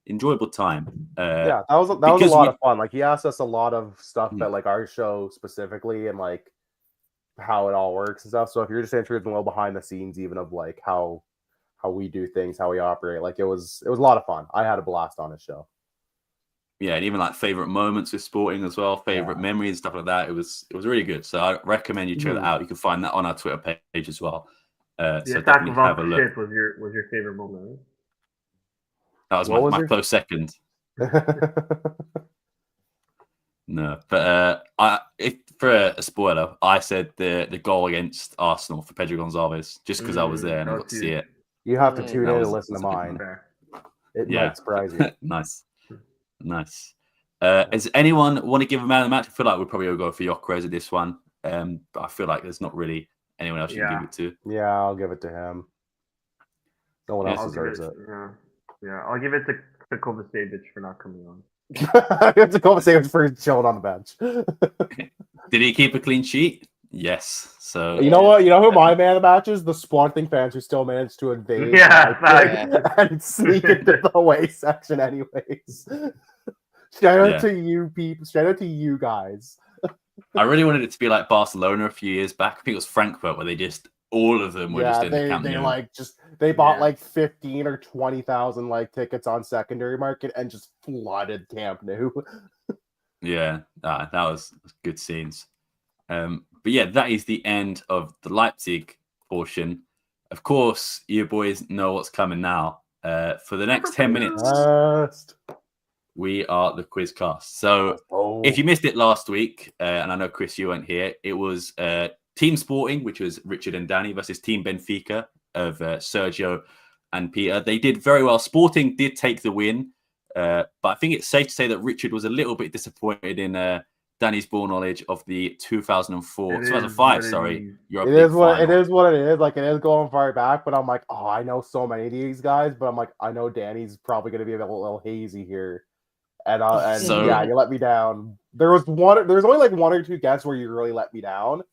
enjoyable time. Yeah, that was a lot of fun. Like he asked us a lot of stuff about like our show specifically and like how it all works and stuff. So if you're just interested in a little behind the scenes, even of like how we do things, how we operate, like it was a lot of fun. I had a blast on his show. Yeah, and even like favorite moments with Sporting as well, favorite memories and stuff like that. It was really good. So I recommend you check that out. You can find that on our Twitter page as well. So definitely have a look. Was your favorite moment? That was my close second. No, but for a spoiler, I said the goal against Arsenal for Pedro Gonçalves just because I was there and I got to see it. You have to tune in to listen to mine. It might surprise you. Nice. Does anyone want to give a man of the match? I feel like we'll probably all go for Gyökeres at this one, but I feel like there's not really anyone else you can give it to. Yeah, I'll give it to him. No one else deserves it. Yeah, I'll give it to Kovacevic for not coming on. It's a Kovacevic for chilling on the bench. Did he keep a clean sheet? Yes. So you know what? You know who my man of the match is? The Sporting fans who still managed to invade and sneak into the away section anyways. Shout out to you people. Shout out to you guys. I really wanted it to be like Barcelona a few years back. I think it was Frankfurt where they just all of them were just in the Camp Nou. They bought like 15 or 20,000 like tickets on secondary market and just flooded Camp Nou. Yeah, that was good scenes. But yeah, that is the end of the Leipzig portion. Of course, you boys know what's coming now. For the next 10 minutes, we are the Quizcast. So if you missed it last week, and I know, Chris, you weren't here, it was Team Sporting, which was Richard and Danny, versus Team Benfica of Sergio and Peter. They did very well. Sporting did take the win, but I think it's safe to say that Richard was a little bit disappointed in Danny's ball knowledge of the 2005, sorry. It is what it is. Like, it is going far back, but I'm like, I know so many of these guys, but I'm like, I know Danny's probably going to be a little hazy here. And you let me down. There was only like one or two guesses where you really let me down.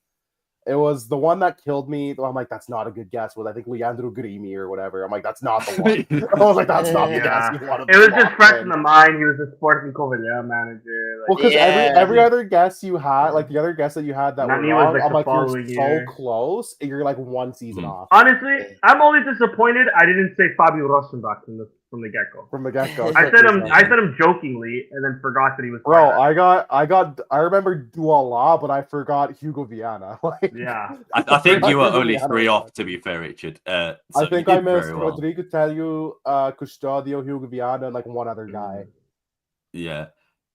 It was the one that killed me. I'm like, that's not a good guess. Was I think Leandro Grimi or whatever. I'm like, that's not the one. I was like, that's not the guess you wanted. It was just fresh in the mind. He was a Sporting Covilhã manager. Well, because every other guess you had, like the other guess that you had that were wrong, I'm like, you're so close. And you're like one season off. Honestly, I'm only disappointed I didn't say Fabio Rossenbach from the get-go. From the get-go. I said him jokingly and then forgot that he was. Bro, I remember Douala, but I forgot Hugo Viana. Yeah. I think you were only 3 off, to be fair, Richard. I think I missed Rodrigo Telio, Custodio, Hugo Viana, and like one other guy. Yeah.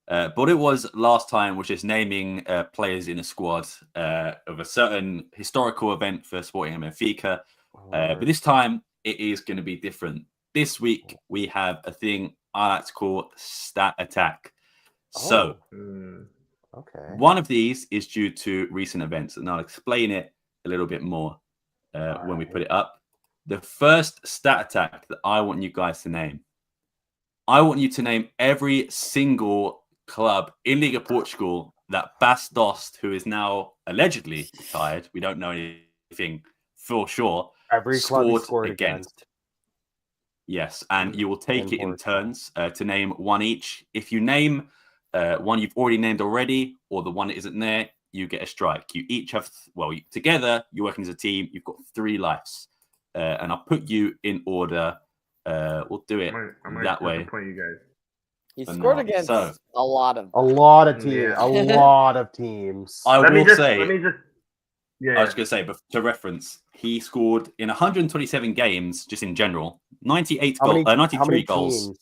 But it was last time, which is naming players in a squad of a certain historical event for Sporting and Benfica. But this time, it is going to be different. This week, we have a thing I like to call Stat Attack. So, one of these is due to recent events, and I'll explain it a little bit more when we put it up. The first Stat Attack that I want you guys to name, I want you to name every single club in Liga Portugal that Bas Dost, who is now allegedly retired, we don't know anything for sure, every club scored against. Yes, and you will take it in turns to name one each. If you name one you've already named already, or the one that isn't there, you get a strike. You each have, together, you're working as a team, you've got 3 lives. And I'll put you in order. We'll do it that way. You guys. He scored against a lot of teams. Yeah. A lot of teams. I was going to say, but to reference, he scored in 127 games, just in general, 93 goals.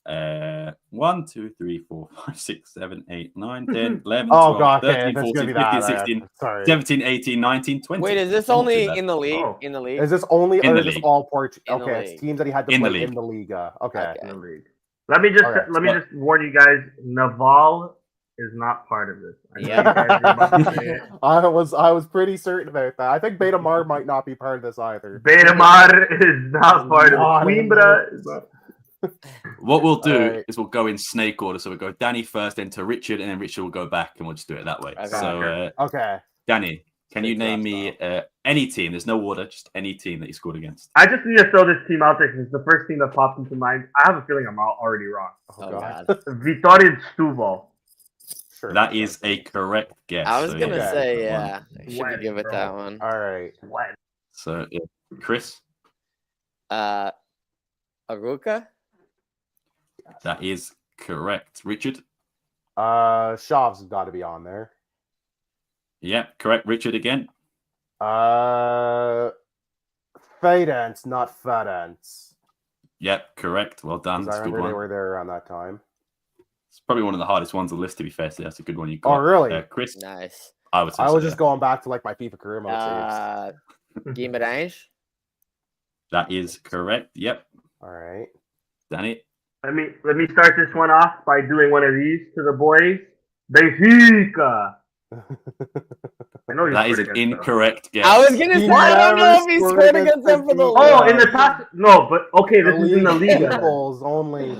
1, 1, 2, 3, 4, 5, 6, 7, 8, 9, 10, 11, Oh 12, god, 13, okay, that's 14, gonna be 15, that. 16, Sorry. 17, 18, 19, 20. Wait, is this Not too only bad. in the league? Oh. In the league? Is this only In or the is this league. all Portuguese? In the Okay, it's league. teams that he had to In the play in league. the Liga. Okay. In the league. Let me just warn you guys. Naval is not part of this. I know you guys are about to say it. I was pretty certain about that. I think Beta Mar might not be part of this either. Betamar is not part of Not it. in Coimbra is not. What we'll do Alright. is we'll go in snake order. So we'll go Danny first, then to Richard, and then Richard will go back, and we'll just do it that way. Okay. So, Okay. Danny, can you Shake name that me any team? There's no order, just any team that you scored against. I just need to throw this team out there because it's the first team that popped into mind. I have a feeling I'm already wrong. Oh, god. Vitória Setúbal. Sure. That is a correct guess. I was so gonna yeah, say, that one. yeah. I should Wedding, give it bro. that one. All right. What? So, yeah. Chris, Aruca? that is correct. Richard, Shav's got to be on there. yeah, correct. Richard again. Fadance, not Fadance. Yep, correct. Well done. Because I That's a good remember they one. were there around that time. It's probably one of the hardest ones on the list, to be fair. So that's a good one you got. Oh, really? Chris, Nice. I would say I so, was just yeah. going back to like my FIFA career mode saves. Guimarães? That is correct. Yep. All right. Danny, Let me start this one off by doing one of these to the boys. Benfica. I know that is scored an against them. incorrect guess. I was gonna He say, I don't know never if he scored scored against against them for the Benfica. Oh, in the top. No, but okay, this is in the Liga. Goals only.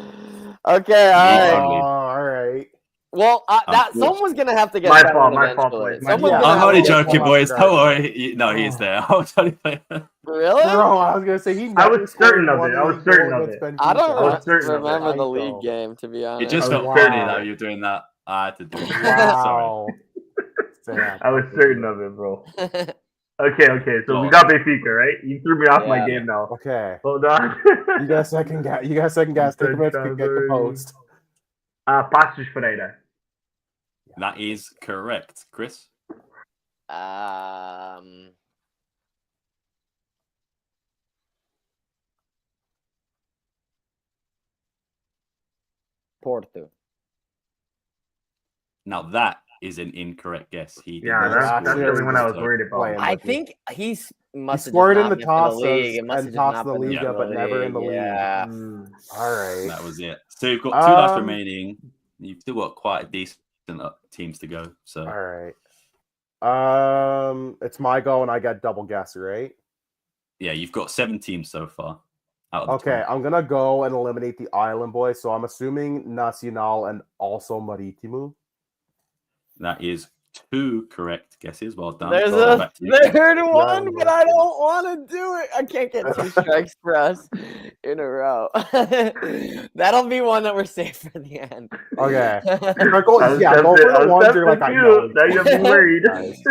Okay, all League right. only. All right. Well, that Unfortunately. someone's gonna have to get My that fault, one my fault, eventually. boys, my Someone's fault. gonna I'm have only to get joking, one boys. off Don't guard. worry. No, he is there. I was only playing. Really? Bro, I was gonna say he. I was never certain scored of one it. I was league certain goal of against it. Benfica. I don't I was certain of it. remember the Right, league though. game, to be honest. It just Oh, felt wow. funny that you were doing that. I had to do it. Sorry. Wow. Damn. I was certain of it, bro. Okay. So we Go got Benfica, right? You threw me off my Yeah. game now. Okay. Hold on. You got a second guess. Take a minute to get composed. Passos Ferreira. That is correct. Chris, Porto. now that is an incorrect guess. He did Yeah, not that's score the actually only one I was so- worried about. Playing. I Lucky. think he must He have scored just in not the been for tops the league. It must and have just tops not the been Liga, but never in the league. Yeah. All right. That was it. So you've got two laps Um, remaining. You've still got quite a decent teams to go. So All right. It's my go, and I get double guess, right? yeah, you've got 7 teams so far. Out of the Okay, 12. I'm gonna go and eliminate the Island Boys. So I'm assuming Nacional and also Marítimo. That is 2 correct guesses. Well done. There's Go a back to you. third one, Yeah. but I don't want to do it. I can't get 2 strikes for us in a row. That'll be one that we're safe for the end. Okay. I Go was for tempted- I the was ones you're like, I tempted know. too. Now you have me worried. Guys.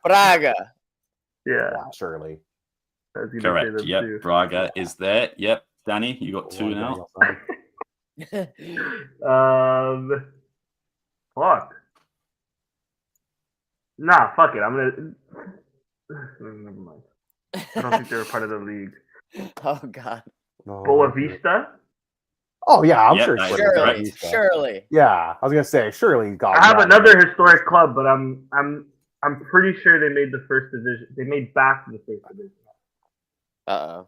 Braga. Yeah. Yeah, surely. I was gonna say Correct. them Yep. too. Braga is there. Yep. Danny, you got 2 now. Fuck. Nah, fuck it. I'm gonna. Never mind. I don't think they were part of the league. Oh God. No. Boa Vista. Oh yeah, I'm Yep, sure. that is Surely. correct. Surely. Yeah, I was gonna say surely. God, I have yeah. another historic club, but I'm pretty sure they made the first division. They made back to the first division. Uh-oh.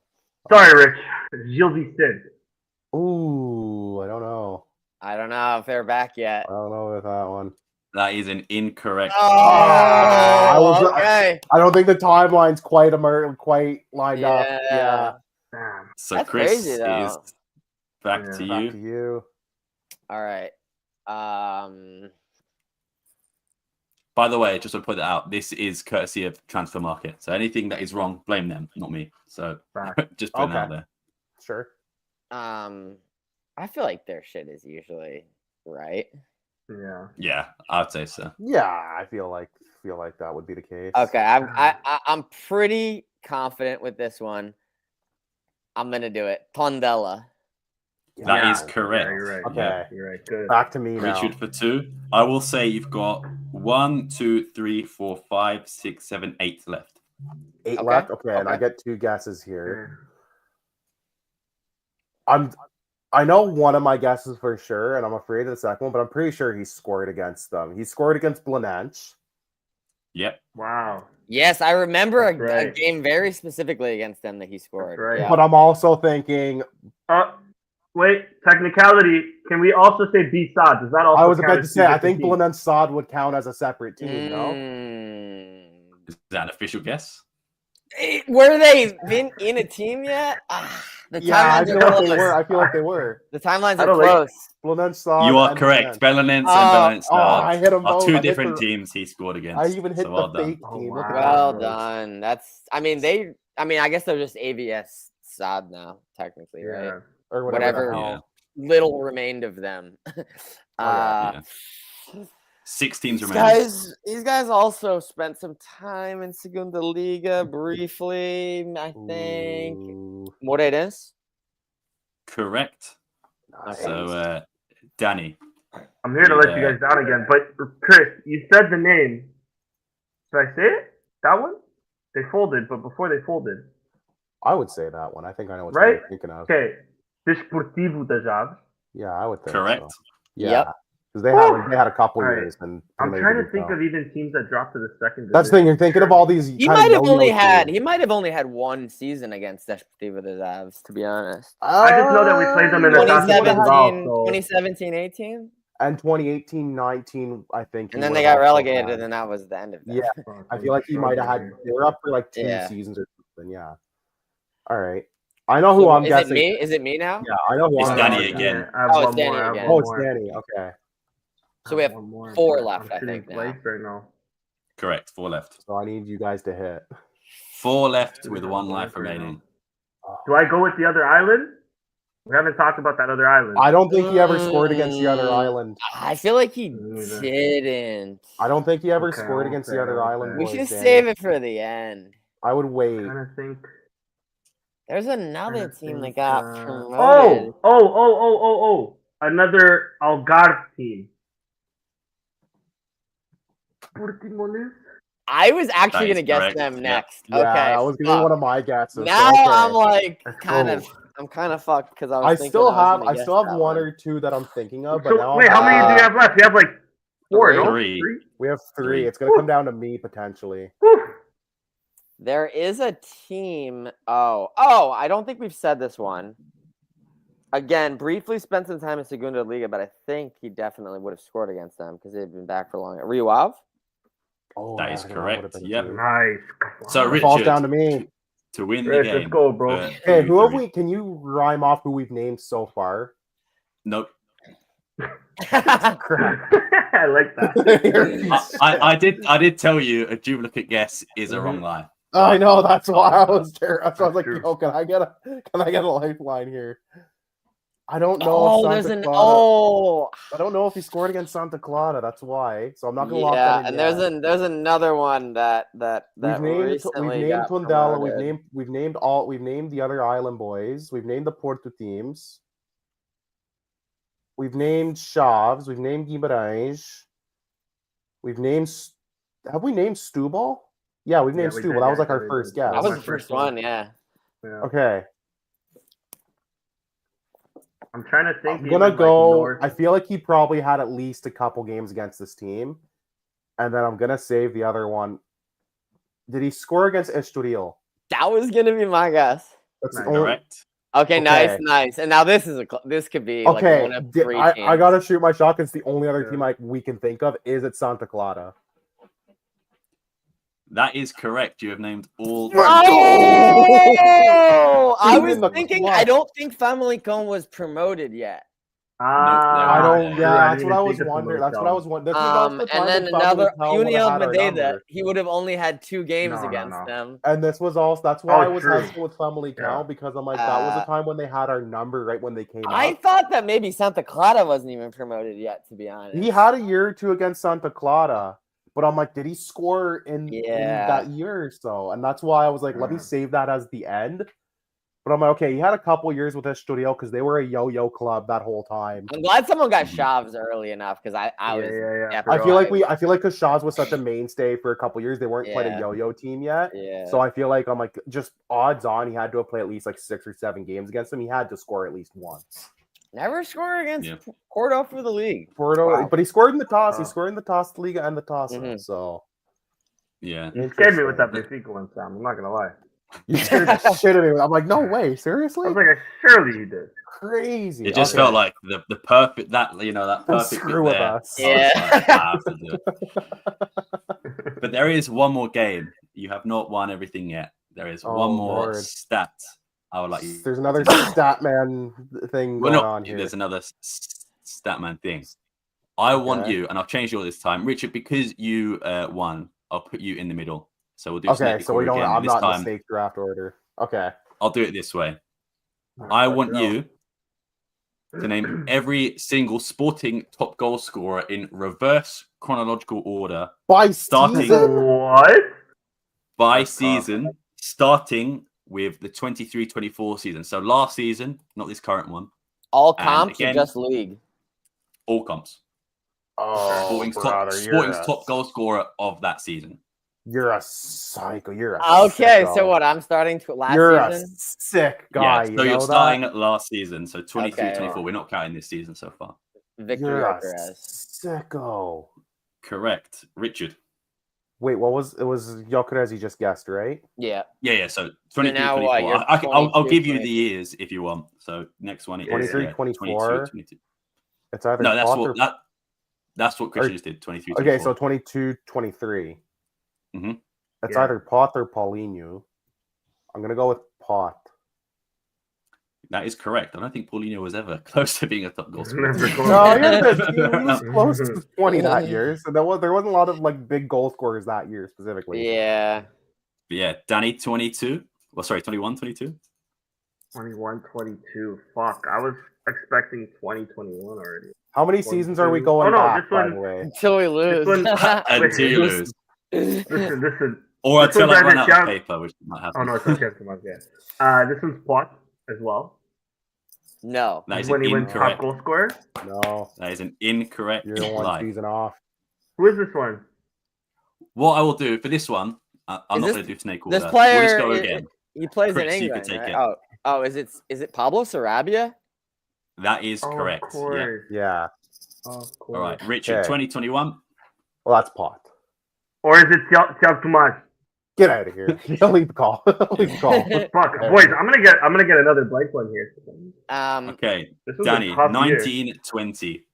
Sorry, Rich. Gil Vicente. Ooh, I don't know. I don't know if they're back yet. I don't know with that one. That is an incorrect. I was- okay. I don't think the timeline's quite lined up. Yeah. Damn. So That's Chris crazy, is though. back Yeah. to Back you. to you. All right. By the way, just to put it out, this is courtesy of Transfer Market. So anything that is wrong, blame them, not me. So Back. just put it out Okay. there. Sure. I feel like their shit is usually right. Yeah. Yeah, I'd say so. Yeah, I feel like that would be the case. Okay, I'm pretty confident with this one. I'm gonna do it. Tondela. That is Yeah, correct. Yeah, you're right. Okay. Yeah, you're right. Good. Back to me now. Richard for 2. I will say you've got 1, 2, 3, 4, 5, 6, 7, 8 left. 8 Okay, left. Okay, and I okay. get 2 guesses here. Yeah. I know one of my guesses for sure, and I'm afraid of the second one, but I'm pretty sure he scored against them. He scored against Blanench. Yep. Wow. Yes, I remember That's a right. game very specifically against them that he scored. right. Yeah. But I'm also thinking, Wait, technicality. Can we also say B-Sod? Does that also I was count about as to say, two I different think teams? Blanench Sod would count as a separate team, no? Is that an official guess? Were they been in a team yet? The Yeah, I timelines feel are like they close. were. I feel like they were. The timelines I are don't like- close. Blanench Sod. You are and correct. Blanench. Belenense and Belenense I hit them are both. two I hit different the- teams he scored against. I even hit so well the done. fake Oh, team. Look at wow. Well that. done. I guess they're just AVS Sod now, technically, right? Yeah. Or Whatever. the hell. Yeah. Little remained of them. Yeah. 6 teams remaining. These guys also spent some time in Segunda Liga briefly, I think. Ooh, Moreirense? Correct. nice. So, Danny. I'm here to let you guys down again. But Chris, you said the name. Should I say it? That one? They folded, but before they folded. I would say that one. I think I know what Right? you're thinking of. Okay. Desportivo das Aves. Yeah, I would think Correct. so. Yeah. Yep. Because they had a couple Alright. years. And I'm trying to think of even teams that dropped to the second That's the thing. You're thinking of all these. He kind of might have yo-yo only had teams. one season against Desportivo das Aves, to be honest. I just know that we played them in the Champions as well. 2017, 18? And 2018, 19, I think. And he then would they have got also relegated, had. and that was the end of that. Yeah, I feel like he might have had. They were up for like 2 Yeah. seasons or something. Yeah. All right. I know who I'm Is guessing. it me? Is it me now? Yeah, I know who It's I'm Danny guessing. again. I have Oh, it's one Danny more, I have again. one Oh, it's more. Danny. Okay. So we have one more, 4 but left, I'm I shooting think, now. blanks right now. Correct. 4 left. So I need you guys to hit. 4 left with Shooting 1 blanks life right remaining. Do I go with the other island? We haven't talked about that other island. I don't think he ever scored against the other island. I feel like he Me neither. didn't. I don't think he ever Okay, scored against the other okay. island. We boys, should Danny. save it for the end. I would wait. I'm trying to think. There's another Trying to team that think, got promoted. Oh! Another Algarve team. Portuguese? I was actually That gonna is guess correct, them yeah. next. Yeah, Okay, that was gonna be fuck. one of my guesses. Now so, okay. I'm like Let's kind go. of fucked because I was I thinking still I was have gonna guess one that or two that I'm thinking of, but So, now wait, how many do you have left? You have like 4, no? 3. we have 3. Three. It's gonna come down to me potentially. Whew. There is a team. Oh, I don't think we've said this one. Again, briefly spent some time in Segunda Liga, but I think he definitely would have scored against them because they've been back for long. Rio Ave? Oh, That is would've correct, been yep. two. Nice. So, It falls Richard, down to me. to win Chris, the game. let's go, bro. Hey, who have we? we? Can you rhyme off who we've named so far? Nope. Crap. I like that. I did tell you a duplicate guess is a wrong lie. I know. That's why I was there. That's why I was like, True. yo, can I get a lifeline here? I don't know. Oh, if there's Santa an Clara, I don't know if he scored against Santa Clara. That's why. So I'm not gonna lock yeah, that in. and there's another one that we've named recently got Tondela. promoted. We've named the other island boys. We've named the Porto teams. We've named Chaves. We've named Guimarães. We've named. Have we named Stubal? Yeah, we've named we Stubal. did, That was yeah, like our we first did. guess. That was my the first first one. one, yeah. Yeah. Okay. I'm trying to think. I'm gonna even, go. Like, north. I feel like he probably had at least a couple games against this team, and then I'm gonna save the other one. Did he score against Estoril? That was gonna be my guess. That's the Nice. only. Correct. Okay, Okay. nice. And now this is this could be like Okay, one of 3 I teams. gotta shoot my shot because the only other Yeah. team we can think of is at Santa Clara. That is correct. You have named all. Oh, I Even was in the thinking. club. I don't think Famalicão was promoted yet. I don't. Yeah, Yeah, I that's didn't what I even was think of wondering. Famalicão. That's what I was wondering. And then another União Madeira. He would have only had 2 games No, no, against no. them. And this was also that's why Oh, I was true. hesitant with Family Yeah. Cow because I'm like that was the time when they had our number right when they came I up. thought that maybe Santa Clara wasn't even promoted yet, to be honest. He had a year or two against Santa Clara, but I'm like, did he score in that year or so? And that's why I was like, let me Yeah. save that as the end. But I'm like, okay, he had a couple years with Estoril because they were a yo-yo club that whole time. I'm glad someone got Chaves early enough because I was. Yeah. I feel like because Shaw's was such a mainstay for a couple years, they weren't quite a Yeah. yo-yo team yet. Yeah. So I feel like I'm like just odds on he had to have played at least like 6 or 7 games against them. He had to score at least once. Never scored against Yeah. Porto for the league. Porto, Wow. but he scored in the toss. He Wow. scored in the toss, the Liga, and the toss. Mhm. So Yeah. You scared me with that interesting. Benfica one, Sam. I'm not gonna lie. You scared the shit out of me. I'm like, no way, I seriously? was like, surely you did. Crazy. It just Okay. felt like the perfect that perfect Screw bit with there. us. I was Yeah. like, I have to do it. But there is one more game. You have not won everything yet. There is Oh, one more Lord. stat. I would like you. There's another to know. Statman thing Well, going no, on here. there's another Statman thing. I want Okay. you, and I'll change yours this time, Richard, because you won. I'll put you in the middle. So we'll do Okay, Snake so we don't. again. I'm This not in the time, snake draft order. Okay. I'll do it this way. I want you to name every single Sporting top goal scorer in reverse chronological order By Starting- season? What? by That's tough. season, starting with the 23-24 season. So last season, not this current one, All And comps again- or just league? all comps. Oh, Sporting's brother, top goal scorer of that season. You're a psycho. You're a Okay, sicko. so what? I'm starting to last You're a season. sick guy. Yeah, you so you're know starting that? at last season, so 23-24. Okay. We're not counting this season so far. Victor You're a Gyökeres. sicko. Correct. Richard. Wait, what was it? Was Gyökeres you just guessed, right? Yeah. Yeah, so 23, now 24. what? You're I'll 22, give you 20. the years if you want. So next one is 23, 22, 24. 22. It's either No, that's Poth what or... that's what Christian Or- just did. 23, Okay, 24. so 22, 23. Mhm. It's Yeah. either Poth or Paulinho. I'm gonna go with Poth. That is correct. I don't think Paulinho was ever close to being a top goal scorer. Never close. No, he was close to 20 that year. So there wasn't a lot of like big goal scorers that year specifically. Yeah. But yeah, Danny 22. Well, sorry, 21, 22. 21, 22. Fuck, I was expecting 2021 already. How many seasons are we going Oh, no, back, this by one- the way? Until we lose. one- Until you lose. Listen. Or This until one's I run either out Thiago- of paper, which might happen. Oh no, it's okay. Come on, yeah. This one's Plot as well. No. That is When an he went top incorrect. goal scorer. No, That is an incorrect you're the one lie. season off. Who is this one? What I will do for this one, I'm Is not this- going to do snake order. This player, We'll just go again. he plays Chris, in you can England. take Right? it. Oh, is it Pablo Sarabia? That is Oh, correct. Of Yeah. course. Yeah. Of course. All right, Richard, Okay. 2021. Well, that's Pot. Or is it Thiago Tomas? Get out of here. Leave the call. Leave the call. Fuck, Yeah. boys, I'm gonna get another blank one here. Okay, This was Danny, a tough year. 1920.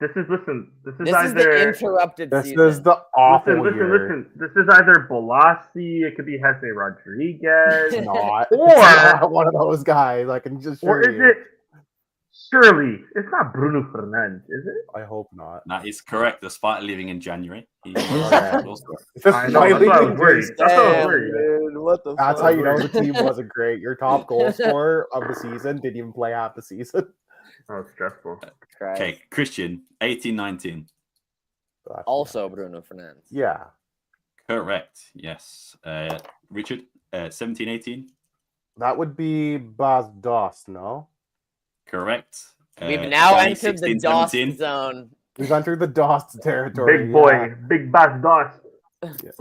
This is This is the either interrupted This season. is the awful listen. year. This is either Bolasi, it could be Jesse Rodriguez, It's not. Or- It's not one of those guys. I can just or assure is you. it? Surely it's not Bruno Fernandes, is it? I hope not. That is correct, despite leaving in January. He was Okay. a goal scorer. I know, that's why I was worried. That's why I was Damn, worried. dude, what the That's fuck? how you know the team wasn't great. Your top goal scorer of the season didn't even play half the season. Oh, it's stressful. Christ. Okay, Christian, 1819. That's Also Bruno Fernandes. yeah. Correct, yes. Richard, 1718. That would be Bas Dost, no? Correct. We've now Danny, entered the 16, DOS 17. zone. We've entered the Dost territory. Big boy, big bass dots. Yeah.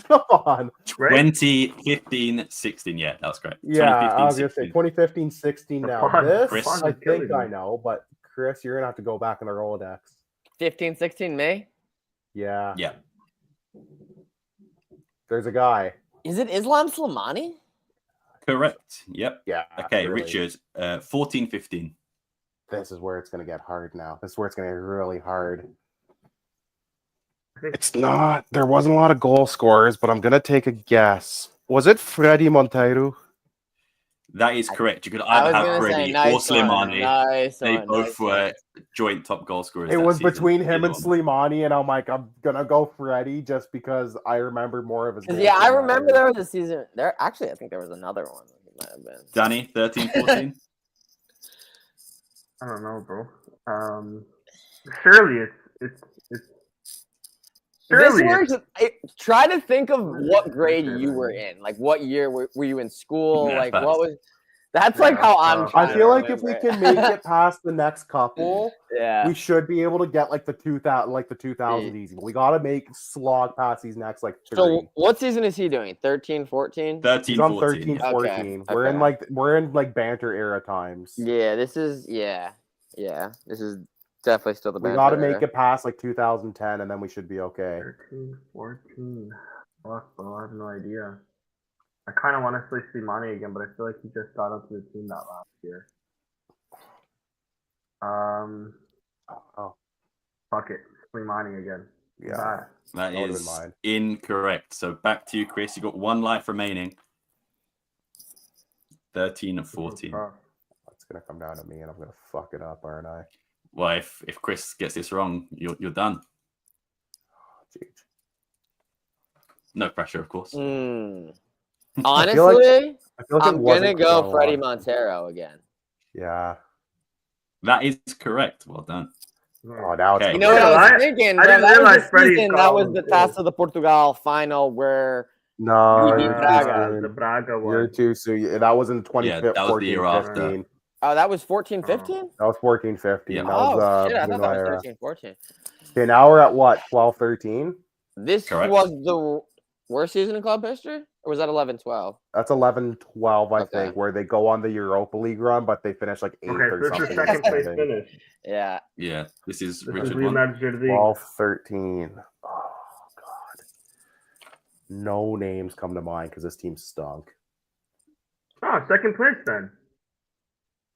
Come on. Right? 2015, 16. Yeah, that was correct. Yeah, I was 2015, going to say 16. 2015 16 The now. fun- This, Chris. I fun killing think I me. know, but Chris, you're going to have to go back in the Rolodex. 15, 16 May. Yeah. Yeah. There's a guy. Is it Islam Slimani? Correct. Yep. Yeah. Okay, really. Richard, 14, 15. This is where it's going to get hard now. This is where it's going to get really hard. It's not. There wasn't a lot of goal scorers, but I'm going to take a guess. Was it Freddy Monteiro? That is correct. You could I was either have gonna say Freddie or nice one. Slimani. Nice They one, both nice were joint top goal scorers. It that was season. between him and Either one. Slimani, and I'm like, I'm going to go Freddy just because I remember more of his goals. Yeah, I from that remember year. there was a season. There actually, I think there was another one. It might have been. Danny, 13, 14. I don't know, bro. Surely it's This surely works. Try to think of what grade Okay, you man. were in. Like, what year were you in school? Yeah, like, fast. what was? That's like how I'm I trying feel to like if we remember can it. make it past the next couple, Yeah. we should be able to get like the 2000 easy. But we got to make slog past these next like 3. So what season is he doing? 13, 14? 13, He's on 14. 13, yeah. 14. Okay, We're in like banter era times. Yeah, this is This is definitely still the We best. got to make it past like 2010, and then we should be okay. 13, 14. Fuck, bro, I have no idea. I kind of want to switch Slimani again, but I feel like he just got up to the team that last year. Fuck it, Slimani again. Yeah, Bad. That would've is been mine. incorrect. So back to you, Chris. You got 1 life remaining. 13 and 14. It's gonna come down to me, and I'm gonna fuck it up, aren't I? Well, if Chris gets this wrong, you're done. Jeez. No pressure, of course. Honestly, I feel like I'm it gonna wasn't go Crow. Freddie Montero again. Yeah. That is correct. Well done. Oh, now it's Okay. You know what I was thinking? I bro? didn't That was realize the Freddie's season. That was column, the too. Taça de Portugal final where no, beat you're too Braga. soon. The Braga one. You're too soon. That was in 2015, that was the year after. 15. oh, that was 14, 15? That was 14, 15. Yeah. That was Oh shit! I thought Bruno that was era. 13, 14. Okay, now we're at what? 12, 13? This Correct. was the worst season in club history, or was that 11, 12? That's 11, 12, I Okay. think, where they go on the Europa League run, but they finish like 8th Okay, or so this something. is second place I think. finish. Yeah. Yeah, this is This is Richard one. Leonardo Jardim. 12, 13. Oh, God. No names come to mind because this team stunk. Oh, second place then.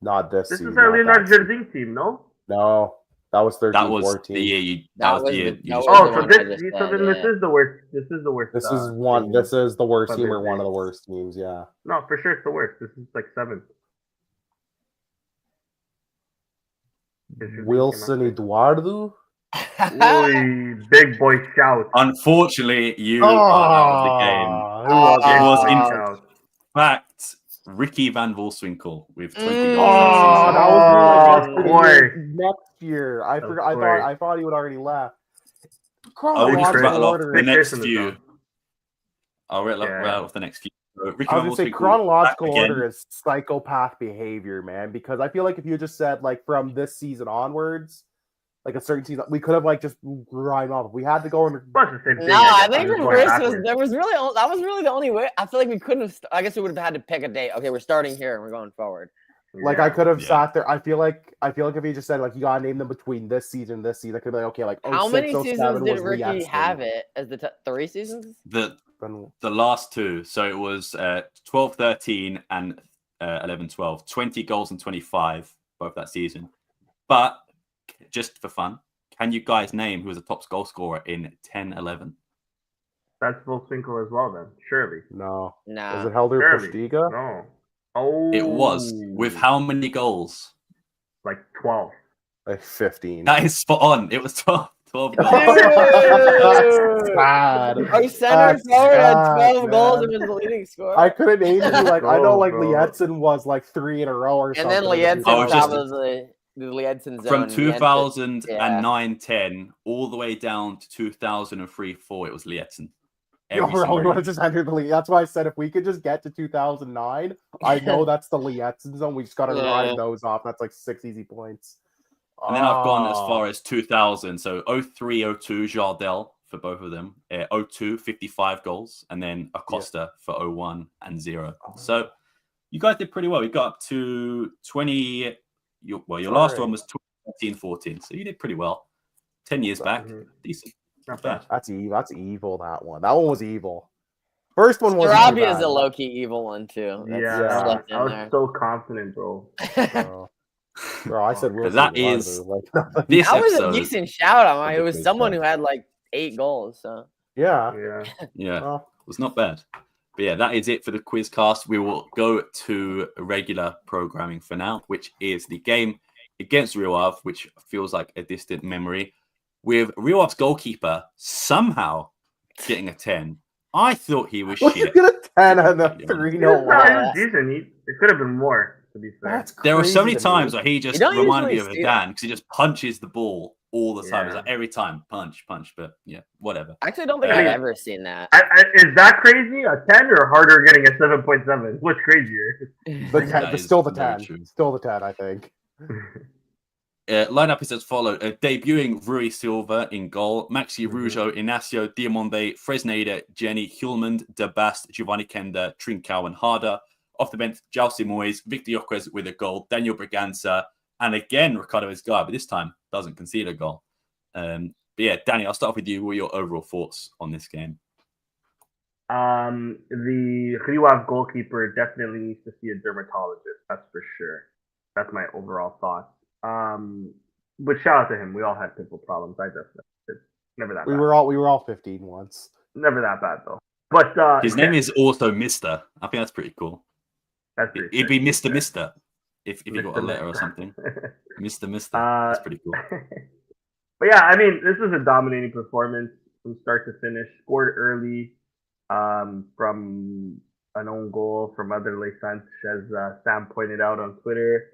Not this This season. is our not Leonardo that season. Jardim team, no? No, that was 13, That was 14. the year you. That That was was the year the- you that just was Oh, the so one this, I just so said, then this yeah. is the worst. This is the worst. This is team. this is the worst Club team or history. one of the worst teams, yeah. No, for sure it's the worst. This is like 7th. Wilson Eduardo? Oy, big boy shout. Unfortunately, you are out of the game. Who was It was it? in shout. fact Ricky Van Volswinkel with 20 Mm. goals. Oh, this that was me like Of for the course. year next year. I Of forgot. course. I thought he would already left. I will just Chris. rattle off order. the next Pearson is few. gone. I'll rattle Yeah. off the next few. So Ricky I was Van gonna say Volswinkel chronological back again. order is psychopath behavior, man. Because I feel like if you just said like from this season onwards, like a certain season, we could have like just rhyme off. We had to go in. Well, it's the same thing. No, I guess. think I'm the going worst was backwards. that was really the only way. I feel like we couldn't have. I guess we would have had to pick a date. Okay, we're starting here and we're going forward. Like Yeah. I could have Yeah. sat there. I feel like if you just said like you gotta name them between this season, I could be like okay, like How 06, many 07 seasons did was Ricky Lietsson. have it as the 3 seasons? The last two. So it was 12-13 and 11-12. 20 goals and 25 both that season. But just for fun, can you guys name who was the top goal scorer in 10-11? That's Volswinkel as well, then. Surely. No, Nah. was it Helder Surely. Postiga? No. Oh. It was with how many goals? Like 12. Like 15. That is spot on. It was 12 goals. That's bad. Our center That's forward had bad, 12 goals man. and was the leading scorer. I couldn't name you like I know like Bro. Lietsson was like 3 in a row or and something. then Lietsson, Oh, it's just- that was the Lietsson zone. From Lietsson- 2009-10 all the way down to 2003-4, it was Lietsson. Yo, Every bro, single we year. want to just enter the league. That's why I said if we could just get to 2009, I know that's the Lietsson zone. We just got to Yeah. ride those off. That's like 6 easy points. And then I've gone as Oh. far as 2000. So 03-02, Jardel for both of them. 02, 55 goals. And then Acosta for 01 and 0. So you guys did pretty well. You got up to 20. Your last Alright. one was 2013-14. So you did pretty well. 10 years back. Mhm. Decent. Not Not bad. bad. That's evil. That's evil. That one. That one was evil. First one was. Sarabia is a low-key evil one, too. That's Yeah, slept I in was there. so confident, bro. Bro, I said Wilson That Eduardo, is- like, This That was a episode. decent shout out. It the was quiz someone cast. who had like 8 goals. So yeah. Yeah. Yeah. Well, It was not bad. But yeah, that is it for the quiz cast. We will go to regular programming for now, which is the game against Rio Ave, which feels like a distant memory. With Rio Ave's goalkeeper somehow getting a 10. I thought he was look, you shit. get a 10 on the Yeah. 3 He 0 was, he loss. was decent. It could have been more, to be fair. That's There were so many crazy to me. times where he just don't reminded me usually of see Dan because he just punches the ball all the time. It's Yeah. like every time, punch. But yeah, whatever. I actually don't think Yeah. I've ever seen that. Is that crazy? A 10 or harder getting a 7.7? What's crazier? The 10, That but is still the very 10. true. Still the 10, I think. Lineup is as follows: debuting Rui Silva in goal, Maxi Rujo, Inacio, Diamonde, Fresneda, Jenny, Hulmand, De Bast, Giovanni Kenda, Trincao, and Harder. Off the bench, Jalsi Moyes, Victor Yocres with a goal, Daniel Braganza, and again Ricardo Esgar, but this time doesn't concede a goal. But yeah, Danny, I'll start off with you. What are your overall thoughts on this game? The Kriwav goalkeeper definitely needs to see a dermatologist. That's for sure. That's my overall thoughts. But shout out to him. We all had pimple problems. I definitely did. Never that We bad. were all 15 once. Never that bad though. But His name is also Mister. I think that's pretty cool. That's pretty It'd be sick. Mister Mister if he got a Mr. letter or Mister. something. Mister Mister. That's pretty cool. But yeah, I mean, this was a dominating performance from start to finish. Scored early from an own goal from Otherley Sanchez, as Sam pointed out on Twitter.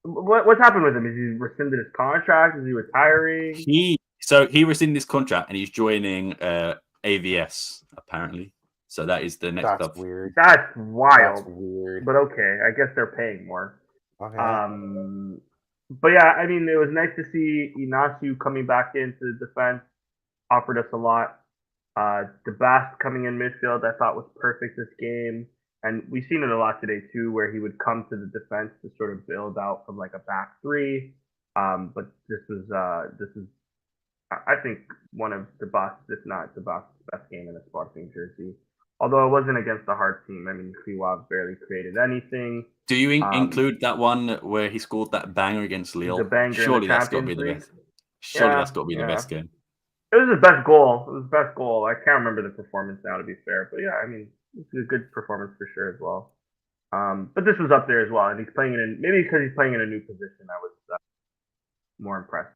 What's happened with him? Is he rescinded his contract? Is he retiring? He rescinded his contract and he's joining AVS apparently. So that is the next That's up. weird. That's wild. That's weird. But okay, I guess they're paying more. Okay. But yeah, I mean, it was nice to see Inacio coming back into the defense. Offered us a lot. De Bast coming in midfield, I thought was perfect this game. And we've seen it a lot today too, where he would come to the defense to sort of build out from like a back three. But this is I think one of De Bast's, if not De Bast's best game in a Sporting jersey. Although it wasn't against a hard team. I mean, Kriwav barely created anything. Do you include that one where he scored that banger against Lille? The banger Surely in the that's got to be Champions the League. best. Surely Yeah, that's got to be the yeah. best game. It was his best goal. It was his best goal. I can't remember the performance now, to be fair. But yeah, I mean, it's a good performance for sure as well. But this was up there as well. And he's playing maybe because he's playing in a new position, I was more impressed.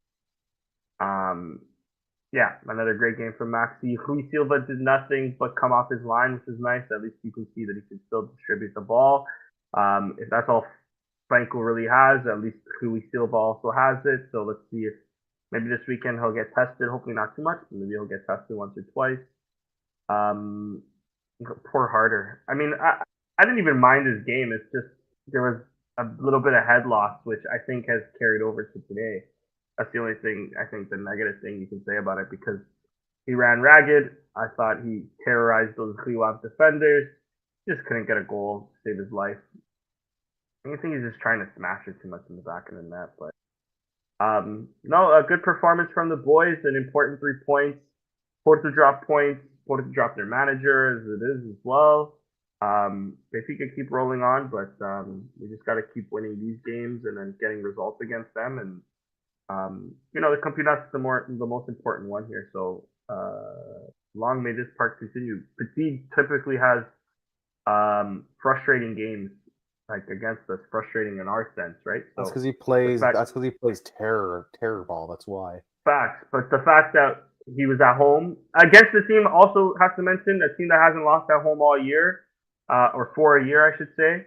Yeah, another great game from Maxi. Rui Silva did nothing but come off his line, which is nice. At least you can see that he can still distribute the ball. If that's all Franco really has, at least Rui Silva also has it. So let's see if maybe this weekend he'll get tested. Hopefully not too much, but maybe he'll get tested once or twice. Poor Harder. I mean, I didn't even mind his game. It's just there was a little bit of head loss, which I think has carried over to today. That's the only thing, I think, the negative thing you can say about it, because he ran ragged. I thought he terrorized those Kriwav defenders. Just couldn't get a goal to save his life. I think he's just trying to smash it too much in the back of the net. But no, a good performance from the boys. An important 3 points. Porto dropped points. Porto dropped their manager, as it is as well. If he could keep rolling on, but we just got to keep winning these games and then getting results against them. And the Campeonat's the most important one here. So long may this part continue. Petit typically has frustrating games like against us, frustrating in our sense, right? So that's because he plays. That's because he plays terror ball. That's why. Facts, but the fact that he was at home against the team also has to mention a team that hasn't lost at home all year, or for a year, I should say.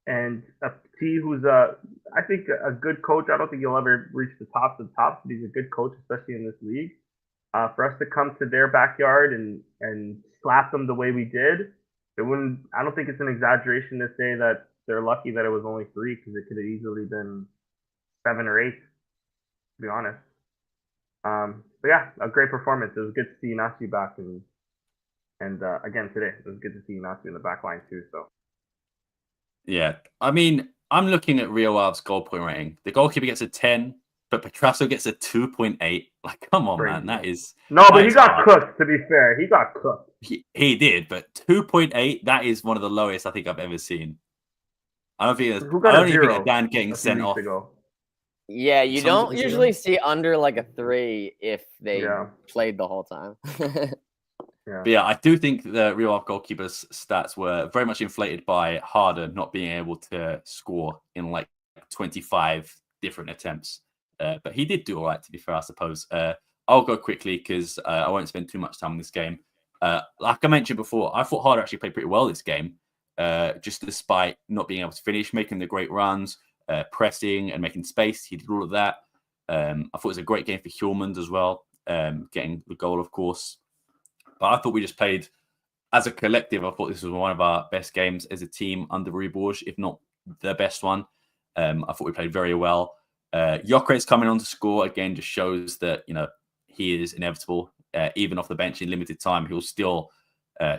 And a T who's I think a good coach. I don't think he'll ever reach the tops of the tops, but he's a good coach, especially in this league. For us to come to their backyard and slap them the way we did, I don't think it's an exaggeration to say that they're lucky that it was only 3, because it could have easily been 7 or 8, to be honest. But yeah, a great performance. It was good to see Inacio back, and again today it was good to see Inacio in the back line too. So yeah, I mean, I'm looking at Rio Ave's goal point rating. The goalkeeper gets a 10, but Petrasso gets a 2.8. Like, come on, man, that is but he got cooked. To be fair, he got cooked. He did, but 2.8. That is one of the lowest I think I've ever seen. I don't think. I don't even think Dan getting sent off. Yeah, you don't usually see under like a 3 if they played the whole time. But yeah, I do think the Real Ave goalkeeper's stats were very much inflated by Harder not being able to score in like 25 different attempts. But he did do all right, to be fair, I suppose. I'll go quickly because I won't spend too much time on this game. Like I mentioned before, I thought Harder actually played pretty well this game, just despite not being able to finish, making the great runs. pressing and making space. He did all of that. I thought it was a great game for Hjulmand as well, getting the goal, of course. But I thought we just played as a collective. I thought this was one of our best games as a team under Reborge, if not the best one. I thought we played very well. Gyökeres coming on to score again just shows that, he is inevitable. Even off the bench in limited time, he'll still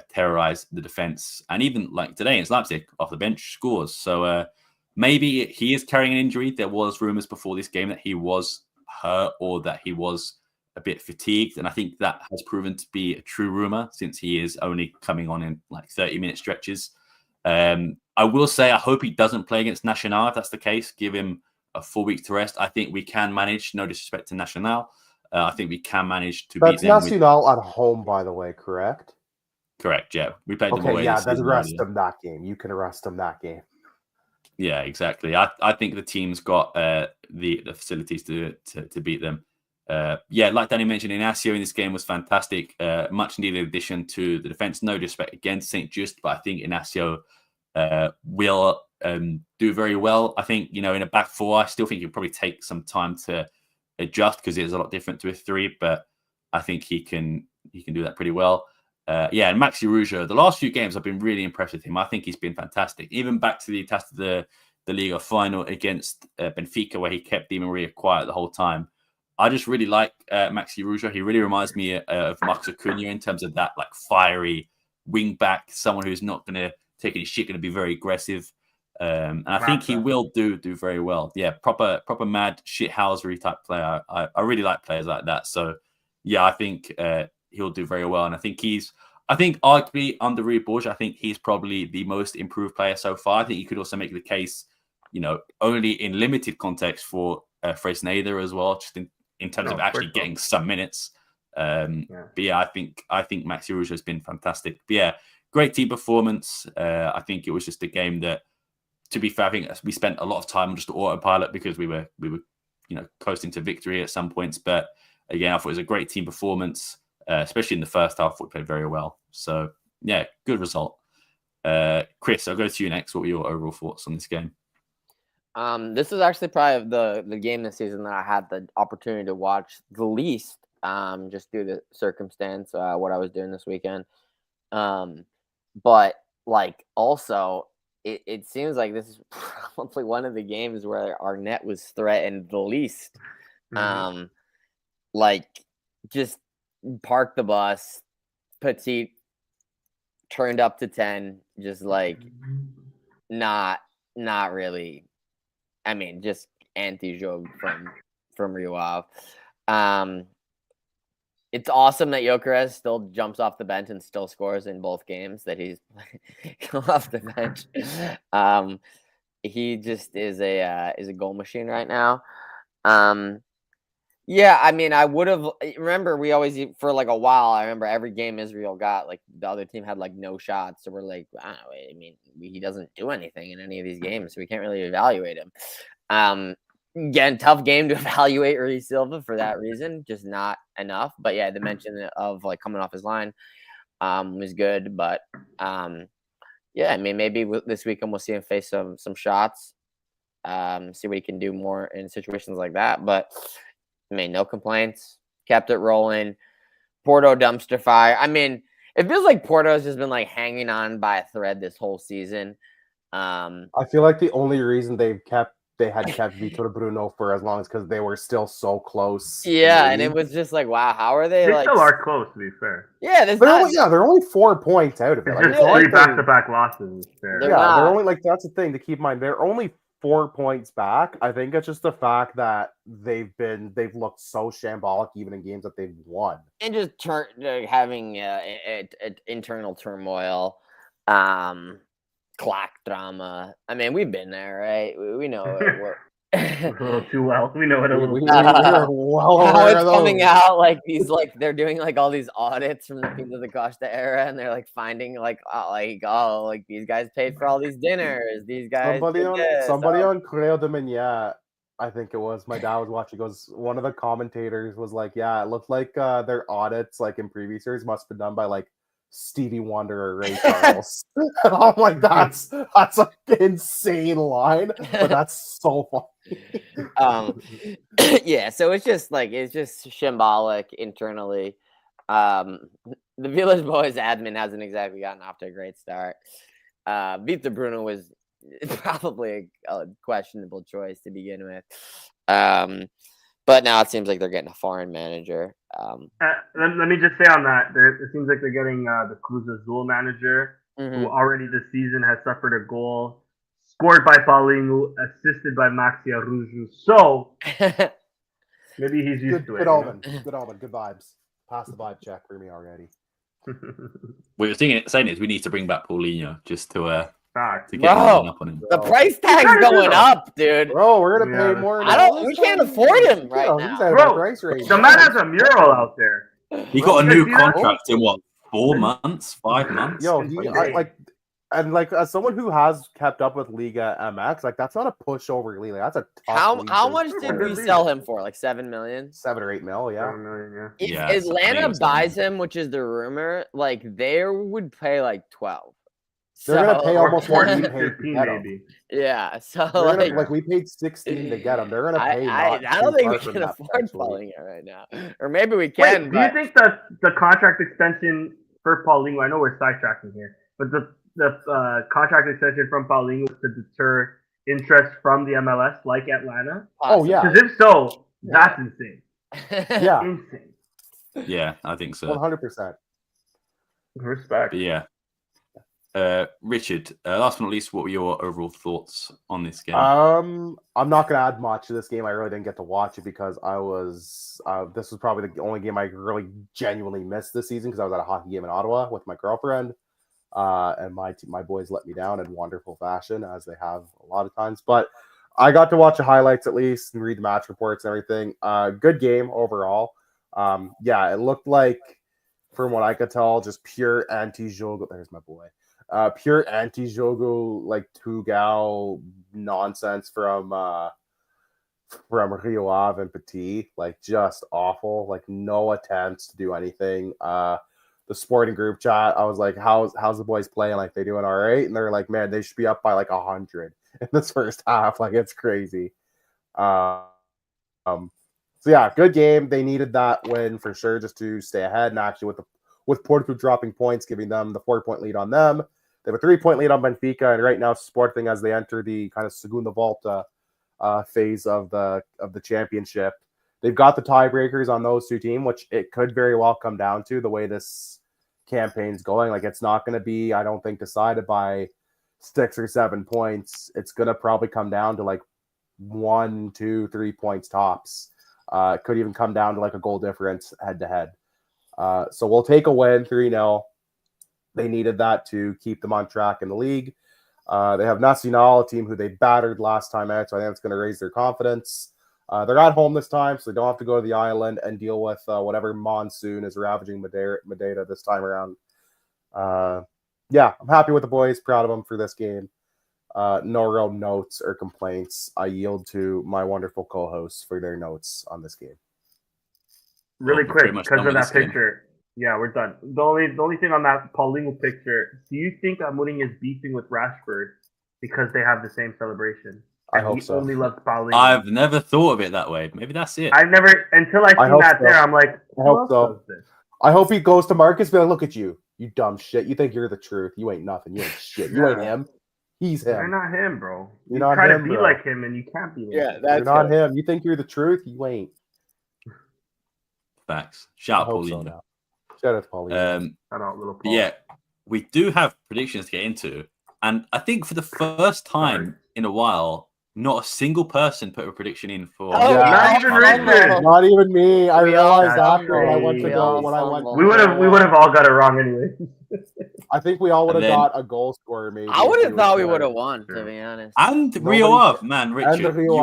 terrorize the defense. And even like today in Leipzig, off the bench, scores. So maybe he is carrying an injury. There was rumors before this game that he was hurt or that he was a bit fatigued. And I think that has proven to be a true rumor since he is only coming on in like 30-minute stretches. I will say I hope he doesn't play against Nacional. If that's the case, give him a 4 weeks to rest. I think we can manage, no disrespect to Nacional. I think we can manage to beat them. That's Nacional at home, by the way, correct? Correct, yeah. We played them away. Yeah, then rest them that game. You can rest them that game. Yeah, exactly. I think the team's got the facilities to beat them. Like Danny mentioned, Inacio in this game was fantastic. Much needed addition to the defense. No disrespect against St. Just, but I think Inacio will do very well. I think, in a back four, I still think he'll probably take some time to adjust because it is a lot different to a three, but I think he can do that pretty well. And Maxi Rougeau, the last few games I've been really impressed with him. I think he's been fantastic. Even back to the Liga final against Benfica, where he kept Di Maria quiet the whole time. I just really like Maxi Rougeau. He really reminds me of Marcos Acuna in terms of that like fiery wing back, someone who's not going to take any shit, going to be very aggressive. And I think he will do very well. Yeah, proper mad shithousery type player. I really like players like that. So yeah, I think he'll do very well. And I think arguably under Reborge, I think he's probably the most improved player so far. I think you could also make the case, only in limited context for Fresneda as well, just in terms of actually getting some minutes. But yeah, I think Maxi Rougeau has been fantastic. But yeah, great team performance. I think it was just a game that, to be fair, I think we spent a lot of time on just autopilot because we were coasting to victory at some points. But again, I thought it was a great team performance, especially in the first half. We played very well. So yeah, good result. Chris, I'll go to you next. What were your overall thoughts on this game? This is actually probably the game this season that I had the opportunity to watch the least, just due to circumstance, what I was doing this weekend. But like also, it seems like this is probably one of the games where our net was threatened the least. Mm-hmm. Like just park the bus, Petit turned up to 10, just like not really. I mean, just anti-joke from Rio Ave. It's awesome that Gyökeres still jumps off the bench and still scores in both games that he's off the bench. He just is a goal machine right now. Yeah, I mean, I would have remember we always for like a while. I remember every game Israel got like the other team had like no shots, so we're like, I mean, he doesn't do anything in any of these games, so we can't really evaluate him. Again, tough game to evaluate Rui Silva for that reason, just not enough. But yeah, the mention of like coming off his line was good. But yeah, I mean, maybe this weekend we'll see him face some shots, see what he can do more in situations like that. But I mean, no complaints. Kept it rolling. Porto dumpster fire. I mean, it feels like Porto's just been like hanging on by a thread this whole season. I feel like the only reason they had kept Vitor Bruno for as long as because they were still so close. Yeah, and it was just like, wow, how are they? They like still are close, to be fair. Yeah, they're only 4 points out of it. It's just 3 back-to-back losses. They're only like that's the thing to keep in mind. They're only 4 points back. I think it's just the fact that they've looked so shambolic even in games that they've won, and just having internal turmoil. Clock drama. I mean, we've been there, right? We know it. A little too well. We know it a little. How it's coming out like these, like they're doing like all these audits from the Pinto da Costa era, and they're like finding like these guys paid for all these dinners. These guys. Somebody on Creo de Mignat, I think it was. My dad was watching. Goes one of the commentators was like, "Yeah, it looked like their audits like in previous years must have been done by like Stevie Wonder or Ray Charles. And I'm like, that's an insane line, but that's so funny. Yeah, so it's just symbolic internally. The Village Boys admin hasn't exactly gotten off to a great start. Victor Bruno was probably a questionable choice to begin with. But now it seems like they're getting a foreign manager. Let me just say on that, it seems like they're getting the Cruz Azul manager, who already this season has suffered a goal, scored by Paulinho, assisted by Maxi Araujo. So maybe he's used to it. Good omen. Good omen. Good vibes. Pass the vibe check for me already. What you're saying is we need to bring back Paulinho just to get Bro, up on him. the price tag's going up, dude. Bro, we're gonna pay more. We can't afford him right now. Bro, the man has a mural out there. He got a new contract in what, 4 months, 5 months? Yo, as someone who has kept up with Liga MX, like that's not a pushover league. That's a tough how much did we sell him for? Like 7 million? 7 or 8 mil, yeah. 7 million, If Atlanta buys him, which is the rumor, like they would pay like 12. They're gonna pay almost what we paid 15 maybe. Yeah, so like we paid 16 to get him. They're gonna pay. I don't think we can afford Paulinho right now, or maybe we can. Do you think that the contract extension for Paulinho? I know we're sidetracking here, but the contract extension from Paulinho was to deter interest from the MLS, like Atlanta. Oh yeah, because if so, that's insane. Yeah, insane. Yeah, I think so. 100%. Respect. But yeah. Richard, last but not least, what were your overall thoughts on this game? I'm not gonna add much to this game. I really didn't get to watch it because this was probably the only game I really genuinely missed this season because I was at a hockey game in Ottawa with my girlfriend, and my boys let me down in wonderful fashion, as they have a lot of times. But I got to watch the highlights at least and read the match reports and everything. Good game overall. Yeah, it looked like, from what I could tell, just pure anti-Jogo. There's my boy. Pure anti-Jogo, like Tugal nonsense from Rio Ave and Petit, like just awful, like no attempts to do anything. The sporting group chat, I was like, how's the boys playing? Like, they doing all right? And they're like, man, they should be up by like 100 in this first half. Like, it's crazy. So yeah, good game. They needed that win for sure just to stay ahead, and actually with Portugal dropping points, giving them the 4-point lead on them. They have a 3-point lead on Benfica, and right now Sporting, as they enter the kind of Segunda Volta phase of the championship, they've got the tiebreakers on those two teams, which it could very well come down to the way this campaign's going. Like, it's not going to be, I don't think, decided by 6 or 7 points. It's going to probably come down to like 1, 2, 3 points tops. It could even come down to like a goal difference head to head. So we'll take a win, 3-0. They needed that to keep them on track in the league. They have Nacional, a team who they battered last time out, so I think it's going to raise their confidence. They're at home this time, so they don't have to go to the island and deal with whatever monsoon is ravaging Madeira this time around. Yeah, I'm happy with the boys, proud of them for this game. No real notes or complaints. I yield to my wonderful co-hosts for their notes on this game. Really quick, because of that picture. Yeah, we're done. The only thing on that Paulinho picture, do you think Amorim is beefing with Rashford because they have the same celebration? I hope so. Only loves Paulinho. I've never thought of it that way. Maybe that's it. I've never, until I seen that there, I'm like, I hope so. I hope he goes to Marcus and be like, look at you, you dumb shit. You think you're the truth. You ain't nothing. You ain't shit. You ain't him. He's him. You're not him, bro. You're not trying him, to be bro. like him, and you can't be like him. That's You're not him. You think you're the truth. You ain't. Facts. Shout out Paulinho. Paulinho. So shout out to Paulinho. Shout out, little Paul. Yeah, we do have predictions to get into, and I think for the first time in a while, not a single person put a prediction in for. Not even Richard. Not even me. I realized got after when I went to go when I went. We would have all got it wrong anyway. I think we all would have got a goal scorer. Maybe I would have thought we would have won, to be honest. And Rio Ave, man, Richard, you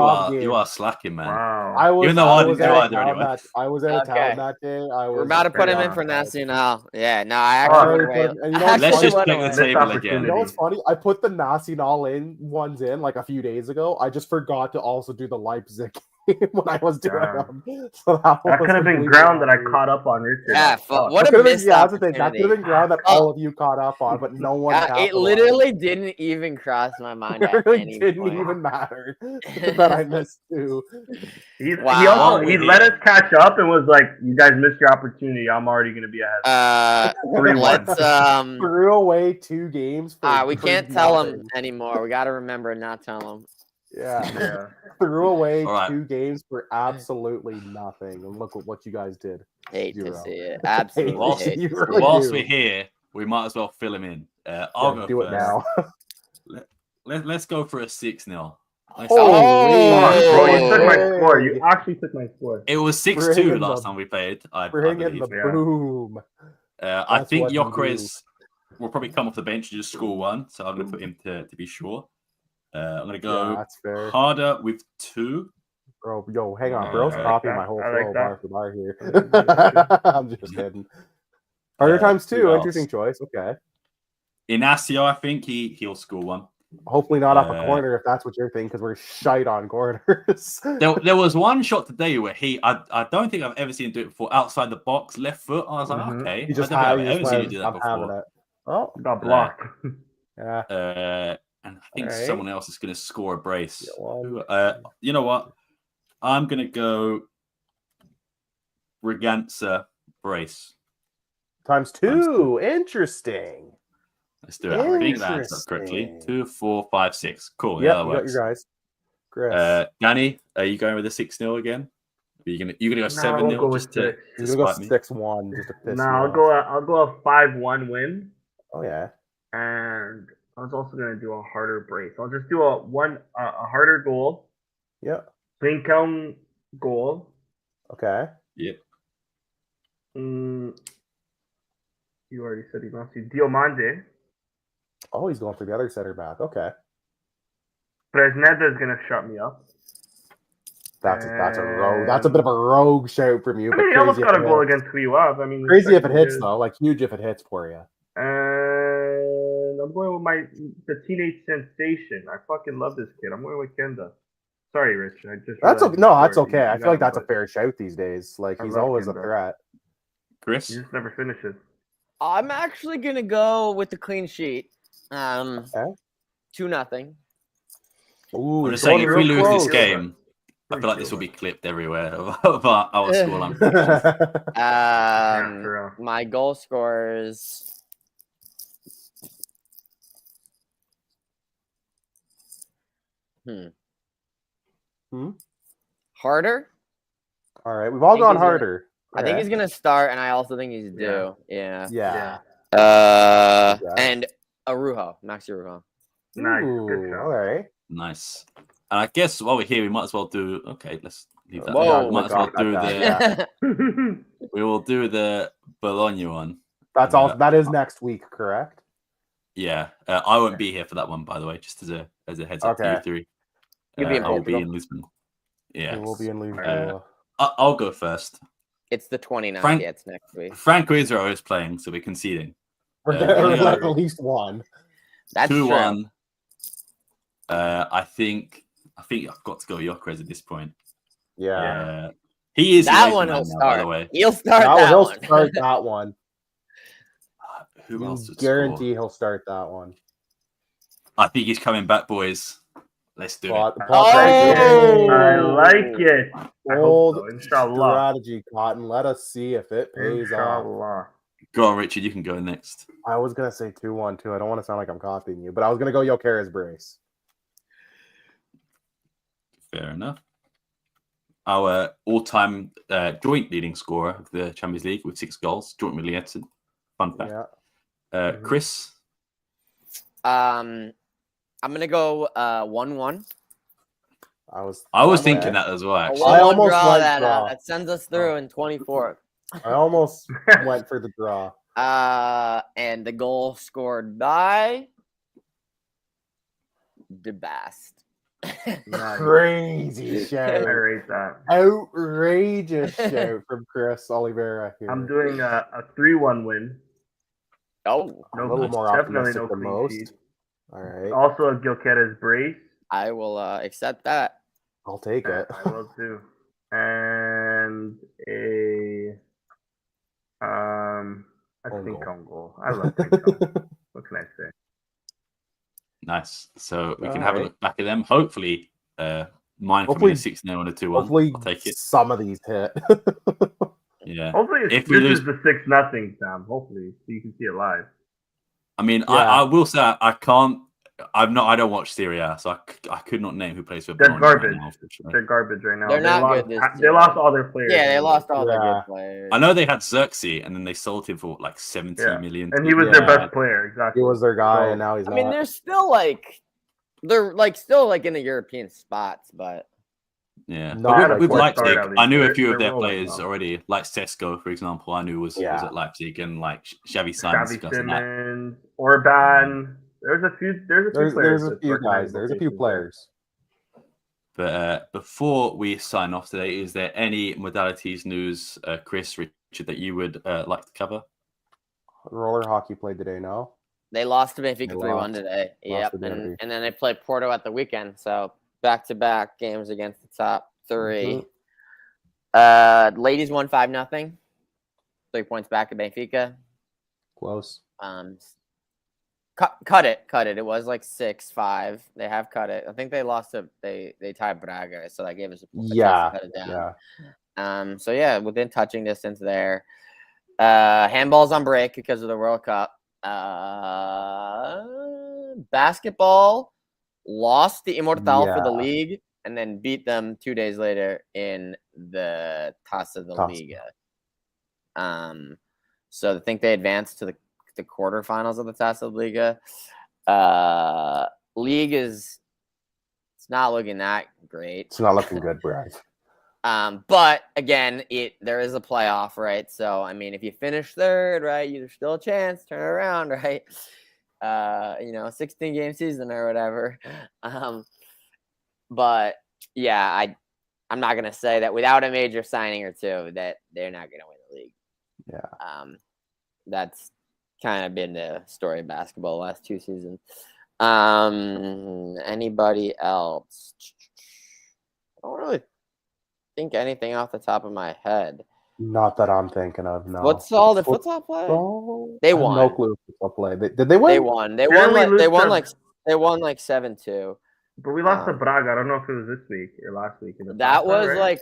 are slacking, man. Wow. Even though I was out of town that day. We're about to put him in for Nacional. Yeah, no, I actually. Let's just check the table again. You know what's funny? I put the Nacional ones in like a few days ago. I just forgot to also do the Leipzig when I was doing Yeah. them. So that That could have been ground that I caught up on, Richard. Yeah, Fuck. what That a could have been, missed that's the thing. That could have opportunity. been ground that all of you caught up on, but no one It capitalized. literally didn't even cross my mind It at really any didn't point. even matter that I missed two. He Wow. also let us catch up and was like, "You guys missed your opportunity. I'm already gonna be ahead." 3-1. Let's Threw away 2 games. we for can't tell him nothing. anymore. We got to remember and not tell him. Yeah. Yeah. Threw away All right. 2 games for absolutely nothing. And look at what you guys did. Hate to 0. see it. Absolutely Whilst- hate to see really it. Whilst do. we're here, we might as well fill him in. I'll go Do it first. now. Let's go for a 6-0. Holy Bro, you took my Hey. score. You actually took my score. It was 6-2 Bring in last the- time we played. I Bring in believe. the Yeah. boom. I That's think what you Gyökeres will probably come off the bench and just score 1, so I'm going to put him to be sure. I'm going to go Yeah, that's fair. harder with 2. Bro, yo, hang on. Bro's I like copying that. my whole I like flow that. bar for bar here. Mhm. I'm just kidding. Harder times 2. who else? Interesting choice. Okay. Inacio, I think he'll score 1. Hopefully not off a Uh, corner if that's what you're thinking, because we're shite on corners. There was one shot today where I don't think I've ever seen him do it before. Outside the box, left foot. I was like, Mhm. okay. You just I have don't you think I've just ever seen went, you do that I'm having before. it. Oh, Got blocked. yeah. And I think Alright. someone else is going to score a brace. Yeah, well, Who- you know what? I'm going to go Braganza brace. Times 2. Interesting. Let's do it. I think that adds up correctly. Interesting. 2, 4, 5, 6. Cool. Yeah, that you got works. your guys. Chris. Danny, are you going with a 6-0 again? Are you gonna go No, 7-0 I'll go just with to, six. to You're gonna spite go me? 6-1 just to piss No, me I'll off. go a 5-1 win, Oh yeah. and I was also gonna do a harder brace. I'll just do a harder goal, Yeah. Rincon goal. Okay. Yep. You already said he must do Diomande. Oh, he's going for the other center back. Okay. Fresneda is gonna shut me up. That's a rogue. That's a bit of a rogue shout from you. I But mean, he almost crazy got if a it goal hits. against Cleo up. I mean, Crazy if it hits is- though. Like huge if it hits for you. And I'm going with the teenage sensation. I fucking love this kid. I'm going with Kenda. Sorry, Rich. I just That's realized okay. No, you that's scored. okay. You I got feel like him, that's a but fair shout these days. Like I he's love always a Kenda. threat. Chris? He just never finishes. I'm actually gonna go with the clean sheet. Okay. 2-0. Ooh, I'm it's just saying, going if we real lose this close. game, I feel like this will be clipped everywhere of our scoreline predictions. Yeah, for real. My goal scorers. Harder. All right, we've all think gone he's gonna- harder. I think he's gonna start, and I also think he's due. Yeah. Yeah. Uh, Yeah. and Arujo, Max Arujo. Nice. Ooh, Good job. all right. Nice. And I guess while we're here, we might as well do. Okay, let's leave that. Whoa. there. We might as well Got do that, the. yeah. We will do the Bologna one. That's all. That is next week, correct? Yeah, I won't be here for that one, by the way. Just as a heads up to Okay. you three. You'll be in I will be Portugal. in Lisbon. Yeah, We will be in Lisbon. I'll go first. It's the 29th. Frank- Yeah, it's next week. Franco Israel is playing, so we're conceding. We're Yeah, getting yeah. at least one. That's 2-1. I think I've got to go Gyökeres at this point. Yeah. He is That UEFA one man he'll now, start. by the way. He'll start That that he'll one. start that one. Who You else? would guarantee score? he'll start that one. I think he's coming back, boys. Let's do it. Plot Oh! strategy. I like it. I Bold hope so. Inshallah. strategy, Cotton. Let us see if it pays off. Inshallah. Go on, Richard. You can go next. I was gonna say 2-1 too. I don't want to sound like I'm copying you, but I was gonna go Gyökeres brace. Fair enough. Our all-time joint leading scorer of the Champions League with 6 goals, joint with Lietzen. Fun fact. Yeah. Chris, I'm gonna go 1-1. I was thinking that as well. A Actually, 1-1 almost draw went that draw. that sends us through in 24. I almost went for the draw. And the goal scored by DeBast. Crazy I shout. rate that. Outrageous shout from Chris Oliveira here. I'm doing a 3-1 win. Oh, a little more definitely optimistic no than clean most. sheet. All right. Also a Gyökeres brace. I will accept that. I'll take it. I will too. And a Own think goal. on goal. I love think on. What can I say? Nice. So we can All have a right. look back at them. Hopefully, mine can Hopefully- be a 6-0 and a 2-1. Hopefully, I'll take it. some of these hit. Yeah. Hopefully, If we this lose- is the 6-0, Sam. Hopefully, so you can see it live. I mean, Yeah. I will say I can't. I don't watch Serie A, so I could not name who plays for They're Bologna garbage. right now, unfortunately. They're garbage right now. They're not lost, good this They year. lost all their players. Yeah, they lost all their Yeah. good players. I know they had Xerxes, and then they sold him for like 70 Yeah. million. And he was their Yeah. best player. Exactly. He was their guy, So- and now he's I not. mean, they're still like in the European spots, but Yeah, Not but like with what Leipzig, started at least. I knew a They're- few of they're their rolling players now. already, like Sesko, for example. I knew was Yeah. at Leipzig, and like Xavi Simons. Xavi Simmons, Orban. There's a few. There's there's players. a with few guys. recognizable There's a few faces there. players. But before we sign off today, is there any modalities news, Chris, Richard, that you would like to cover? Roller hockey played today. No. they lost to Benfica They 3-1 lost. today. Yep, to Derby. and then they play Porto at the weekend. So back-to-back games against the top 3. Ladies won 5-0. 3 points back at Benfica. Close. Cut it. It was like 6-5. They have cut it. I think they lost they tied Braga, so that gave us a chance to cut it down. Yeah. So yeah, within touching distance there. Handball's on break because of the World Cup. Basketball lost the Immortal for the Yeah. league and then beat them 2 days later in the Taça da Liga. So I think they advanced to the quarterfinals of the Taça da Liga. League it's not looking that great. It's not looking good, Brad. But again, there is a playoff, right? So I mean, if you finish third, right, there's still a chance, turn it around, right? 16-game season or whatever. But yeah, I'm not gonna say that without a major signing or two that they're not gonna win the league. Yeah. That's kind of been the story of basketball the last 2 seasons. Anybody else? I don't really think anything off the top of my head. Not that I'm thinking of. No. Futsal, the futsal play? They I have won. No clue. Futsal play. Did they win? They won. They Didn't won. we They lose won to- like 7-2. But we lost to Braga. I don't know if it was this week or last week. In the That Taça, was right?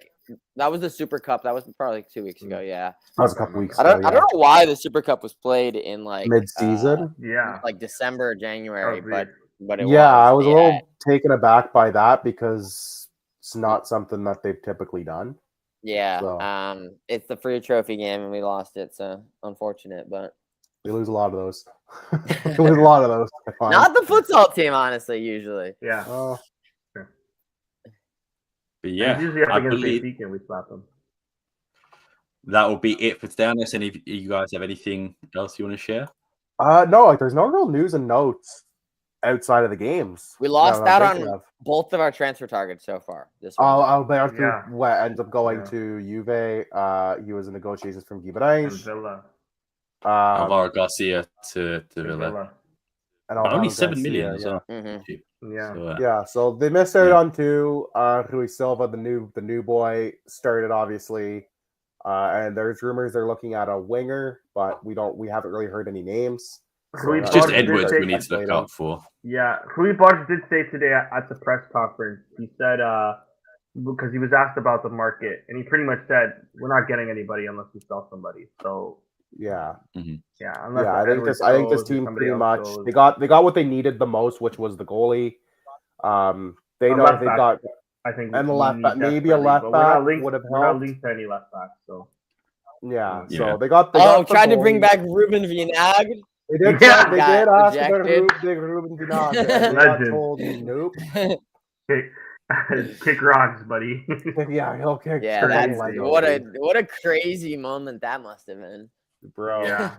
that was the Super Cup. That was probably like 2 weeks ago. Yeah. That was a couple weeks I ago. don't know why the Super Cup was played in like Mid-season. Yeah. like December or That January, was but weird. it Yeah, I was a yeah. little taken aback by that because it's not something that they've typically done. Yeah. So. It's the free trophy game and we lost it, so unfortunate, but We lose a lot of those. We lose a lot of those. I find. not the futsal team, honestly, usually. Yeah. Oh, But yeah, And usually up I against believe Benfica and we slap them. that will be it for today. Unless any of you guys have anything else you want to share? no, like there's no real news and notes outside of the games. We lost that I'm out thinking on of. both of our transfer targets so far. This Alvalade Yeah. what ends up going Yeah. to Juve. He was in negotiations from And Guimarães. Villa. Alvaro Garcia to And Villa. Villa. And But only Alvaro 7 million Garcia, as yeah. well. Mhm. Cheap. Yeah. So, Yeah, so they missed out Yeah. on 2. Rui Silva, the new boy, started obviously, and there's rumors they're looking at a winger, but we haven't really heard any names. Rui it's just Borges did Edwards say- we need to look out for. Yeah, Rui Borges did say today at the press conference, he said, because he was asked about the market, and he pretty much said, we're not getting anybody unless we sell somebody. So, Yeah, unless I think Edwards this goes or team somebody pretty else much goes. they got what they needed the most, which was the goalie. They A know left they back. got I think and the we left need back, maybe a desperately, left but we're not back linked- would have We're not helped. linked to any left back, so. Yeah, Yeah. so they got the tried to bring goalie. back Ruben Vinag. They did. Yeah. They Got did ask rejected. about Ruben Vinag. They got Legend. told nope. Kick rocks, buddy. Yeah, he'll kick. Yeah, straight that's like what a what a crazy moment that must have been. bro. Yeah.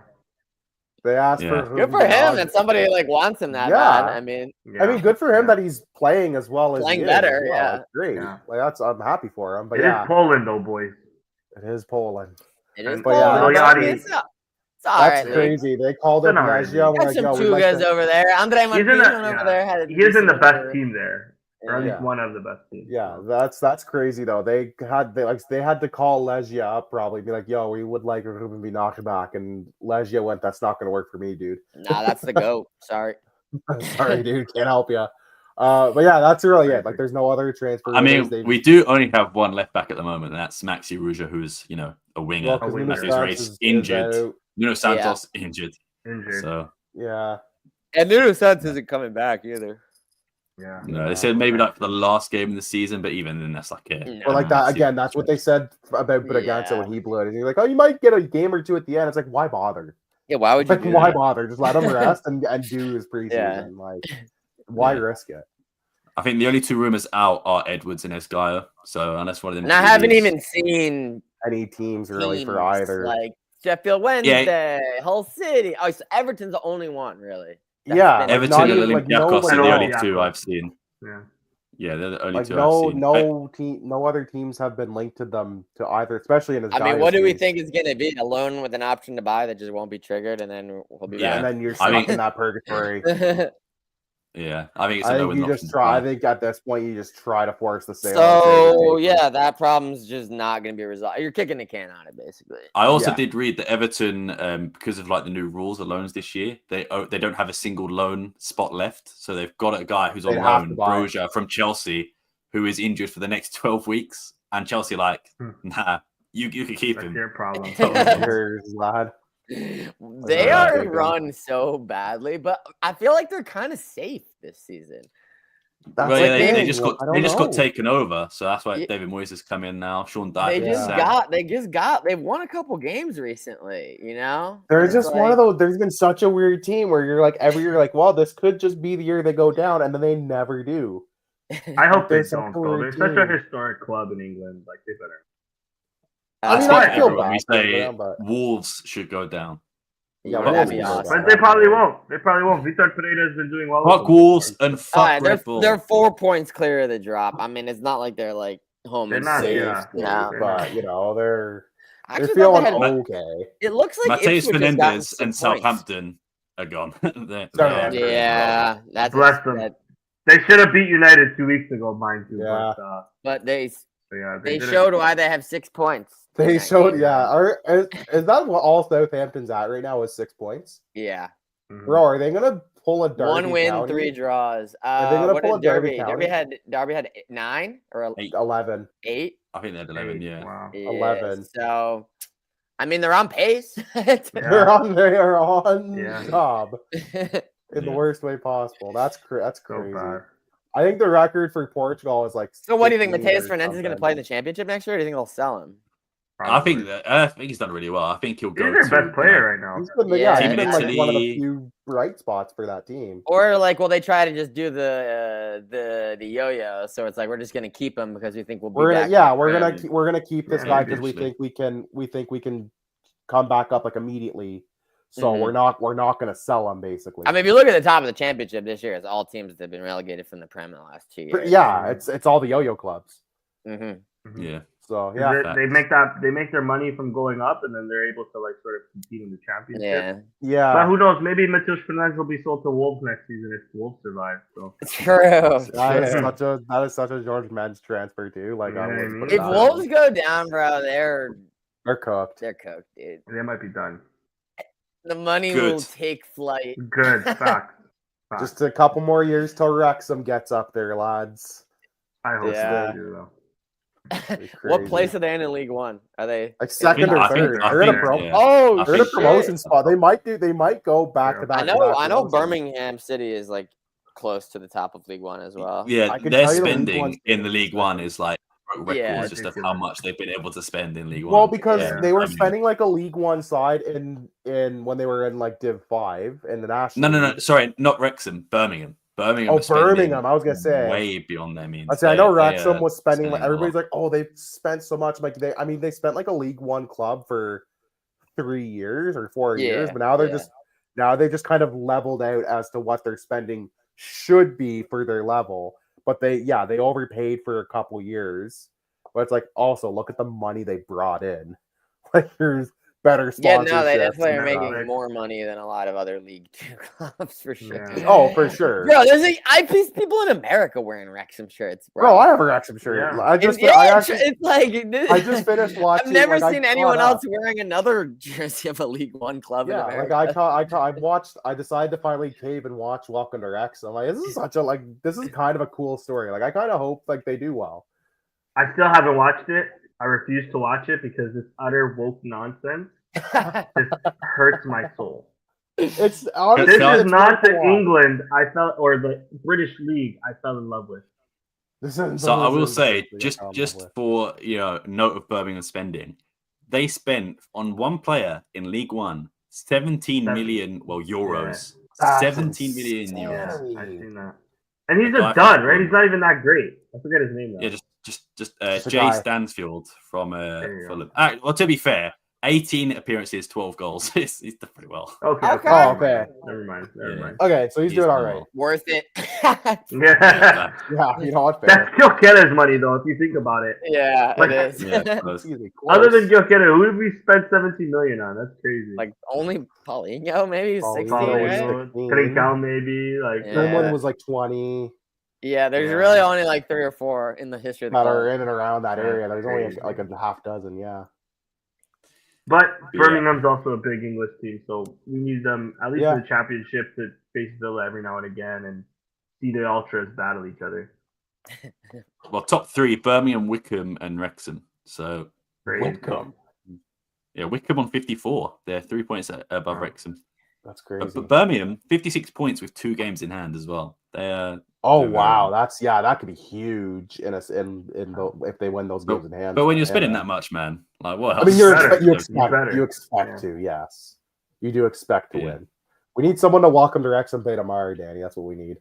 They asked Yeah. for Good for him that somebody like wants him that Yeah. bad. I mean, I mean, good for him that he's playing as well as Playing he better, is as well. yeah. That's great. Yeah. Like I'm happy for him. But It yeah, is Poland, though, boys. it is Poland. it is But cool. yeah, I mean, Milioti- it's all That's right. League. crazy. They called It's up an alright Nazia. league. We're Got like, some yo, two we'd guys like to. over there. Andre He's in Martinez the, over there had a he is in the decent best over. team there. or at least Yeah. one of the best teams. Yeah, So. that's crazy though. They had to call Legia up, probably be like, "Yo, we would like Ruben back," and Legia went, "That's not going to work for me, dude. Nah, that's the GOAT. Sorry. Sorry, dude, can't help you." But yeah, that's really it. Like, there's no other transfer. I mean, rumors. we do only have one left back at the moment, and that's Maxi Ruja, who's a winger. Well, 'cause Nuno Matthews Santos Reis is injured. out. Nuno Santos injured. So Yeah, And Nuno Santos isn't coming back either. Yeah. they said maybe like for the last game of the season, but even then, that's like it. or like that again. That's what they said about Braganza when he blew it. And you're like, "Oh, you might get a game or two at the end." It's like, why bother? Yeah, why would you Like, do why that? bother? Just let him rest and do his preseason. Yeah. Like, why risk it? I think the only two rumors out are Edwards and Esgaio. So unless one of them, And I haven't even seen Any teams really for teams either. like Sheffield Wednesday, Hull City. Oh, so Everton's the only one, really. That's Yeah, been- like, not Everton and even, like, no, Olympiacos like, are the no- only yeah. two I've seen. Yeah. Yeah, they're the only Like, two I've seen. no other teams have been linked to them to either, especially in his. I mean, what do we dynasty. think is going to be? A loan with an option to buy that just won't be triggered, and then we'll be Yeah. And then you're I stuck mean- in that purgatory. back. Yeah, I think it's I a think no you win just option. try. I think at this point you just try to force the sale. So yeah, that problem's just not going to be resolved. You're kicking the can on it, basically. I also Yeah. did read that Everton, because of like the new rules of loans this year, they don't have a single loan spot left, so they've got a guy who's on They'd have loan, to buy. Broja from Chelsea, who is injured for the next 12 weeks, and Chelsea nah, you can keep That's him. your problem. Yours, lad. They Yeah, are they do. run so badly, but I feel like they're kind of safe this season. That's Well, the yeah, they thing. just I don't got know. taken over, so that's why Yeah. David Moyes has come in now. Sean They Dyche. just got they've won a couple games recently, you know? They're It's just one like- of those. There's been such a weird team where you're like every year, like, well, this could just be the year they go down, and then they never do. I hope they They're such don't. a Though. weird They're such a team. historic club in England. Like they better. I That's mean, why I feel everyone, we bad for say them, but Wolves should go down. Yeah, Yeah, well, that'd be Wolves will go awesome. down. But they probably won't. They probably won't. Vitor Pereira has been doing well. with Fuck them. Wolves and fuck All right, Red Bull. they're 4 points clear of the drop. I mean, it's not like they're like home They're and not, safe. yeah. No. They're but not. you know they're I they're actually thought feeling they had, okay. it looks like Mateus Ipswich has gotten Fernandez 6 and points. Southampton are gone. Southampton. Yeah, that's Bless them. They should have beat United 2 weeks ago, mind you. Yeah. but they But yeah, they didn't- showed why they have 6 points. in They that showed, game. yeah. Is that what all Southampton's at right now? Is 6 points? Yeah. Mhm. Bro, are they gonna pull a Derby 1 win, County? 3 draws. Are they gonna What pull did a Derby Derby? County? Derby had 9 or 11. 8. I think they had 11, yeah. Wow. Yeah, 11. So, I mean, they're on pace. They're on Yeah. job in the Yeah. worst way possible. That's So crazy. bad. I think the record for Portugal is like. So, what do you think? 15 Mateus or Fernandez is going to something. play in the championship next year? Or do you think they'll sell him? I think he's done really well. I think he'll go He's their to best player right now. He's been, Yeah, he's Team been like one of the Italy. few bright spots for that team. Or like, will they try to just do the yo-yo? So it's like we're just going to keep him because we think we'll be We're back. gonna, yeah, in we're gonna Prem. we're gonna keep this Yeah, guy because we eventually. think we can come back up like immediately. So Mhm. we're not gonna sell him basically. I mean, if you look at the top of the championship this year, it's all teams that have been relegated from the Prem in the last 2 But years. yeah, it's all the yo-yo clubs. hmm Mhm. Yeah. So 'Cause yeah, they make their money from going up, and then they're able to like sort of compete in the championship. Yeah, But yeah. who knows? Maybe Mateus Fernandes will be sold to Wolves next season if Wolves survive. So it's true. That is such a George Men's transfer too. Like Yeah, I I wouldn't mean, put it If past Wolves them. go down, bro, they're They're cooked. cooked, dude. they might be done. The money Good. will take flight. Good fact. Just a couple more years till Wrexham gets up there, lads. I hope Yeah. they do though. What Crazy. place are they in League One? Are they Like second I or think- third? I They're in a think- pro. yeah. Oh, I They're in a think- promotion spot. They might go back to back. I know Birmingham City is like close to the top of League One as well. Yeah, I could their tell you the League spending One's in the League second. One is like records Yeah. just of how much they've been able to spend in League One. Well, because Yeah. they were I mean- spending like a League One side in when they were in like Div 5 in the national. No, League. sorry, not Wrexham, Birmingham. Birmingham. Oh, was spending Birmingham. I was gonna say. way beyond their means. I say I know They, Wrexham was spending. Like, spending a lot. everybody's like, oh, they've spent so much. Like they spent like a League One club for 3 years or 4 years, Yeah, but now yeah. they just kind of leveled out as to what their spending should be for their level. But they overpaid for a couple years. But it's like also look at the money they brought in. Like better Yeah, sponsorships. no, they definitely and are stuff. making more money than a lot of other League Two clubs for sure. Yeah. Oh, for sure. Bro, I see people in America wearing Wrexham shirts, Bro, I have a Wrexham shirt. Yeah. I just it's like I just finished watching. I've never like, I seen caught anyone up. else wearing another jersey of a League One club in Yeah, America. like I watched. I decided to finally cave and watch Welcome to Wrexham. I'm like, this is such a this is kind of a cool story. Like, I kind of hope like they do well. I still haven't watched it. I refuse to watch it because this utter woke nonsense just hurts my soul. It's honestly, This is it's not worth a the watch. England I felt, or the British League I fell in love with. So I will say, this just for note of Birmingham spending, they spent on one player in League One 17 million euros. That's 17 million insane. euros. Yeah, I've seen that. And he's The guy a from dud, right? Fulham. He's not even that great. I forget his name though. Yeah, just a Jay guy. Stansfield from you go. Fulham. Well, to be fair, 18 appearances, 12 goals. He's done pretty well. Okay. Okay. Oh, okay. Never mind. Okay, so he's doing all done right. well. Worth it. Yeah. Yeah, you know what? That's Fair. Gilketta's money though, if you think about it. Yeah, Like- it is. Yeah, close. Excuse me, Other than close. Gilketta, who did we spend 17 million on? That's crazy. Like only Paulinho, maybe Paulinho 16, was right? 16. Trincao maybe. Like Yeah. Someone was like 20 Yeah, there's Yeah. really only like 3 or 4 in the history of the that club. are in and around that That's area. There's only crazy. like a half dozen. Yeah. But Yeah. Birmingham's also a big English team, so we need them at least Yeah. in the championship to face Villa every now and again and see the Ultras battle each other. Well, top 3: Birmingham, Wickham, and Wrexham. So Crazy. Wickham. yeah, Wickham on 54. They're 3 points above Wrexham. That's crazy. But Birmingham 56 points with 2 games in hand as well. They Oh they're wow, very- that could be huge if they win those games in hand. But when you're spending that much, man, like what? I mean, else? better. you He's better. expect Yeah. to, yes, you do expect to Yeah. win. We need someone to welcome to Wrexham Bay tomorrow, Danny. That's what we need.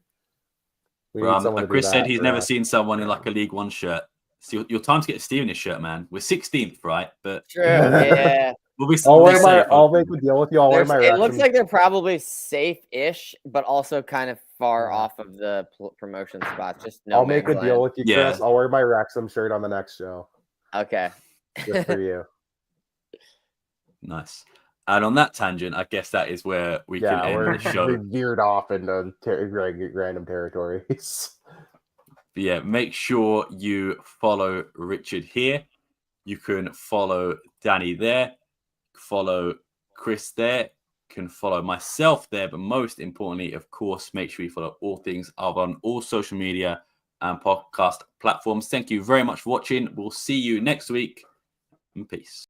We Bro, need someone to do Chris said that he's for never us. seen someone in like a League One shirt. So your time to get Steven his shirt, man. We're 16th, right? But True. Yeah. we'll be. I'll we'll wear be my. safe, I'll hopefully. make a deal with you. I'll wear my. It looks Wrexham- like they're probably safe-ish, but also kind of far Yeah. off of the promotion spots. Just no I'll make a man's deal land. with you, Yeah. Chris. I'll wear my Wrexham shirt on the next show Okay. just for you. Nice. And on that tangent, I guess that is where we Yeah, can we're end the show. we veered off into random territories. But yeah, make sure you follow Richard here. You can follow Danny there, follow Chris there, can follow myself there, but most importantly, of course, make sure you follow all things on all social media and podcast platforms. Thank you very much for watching. We'll see you next week, and peace.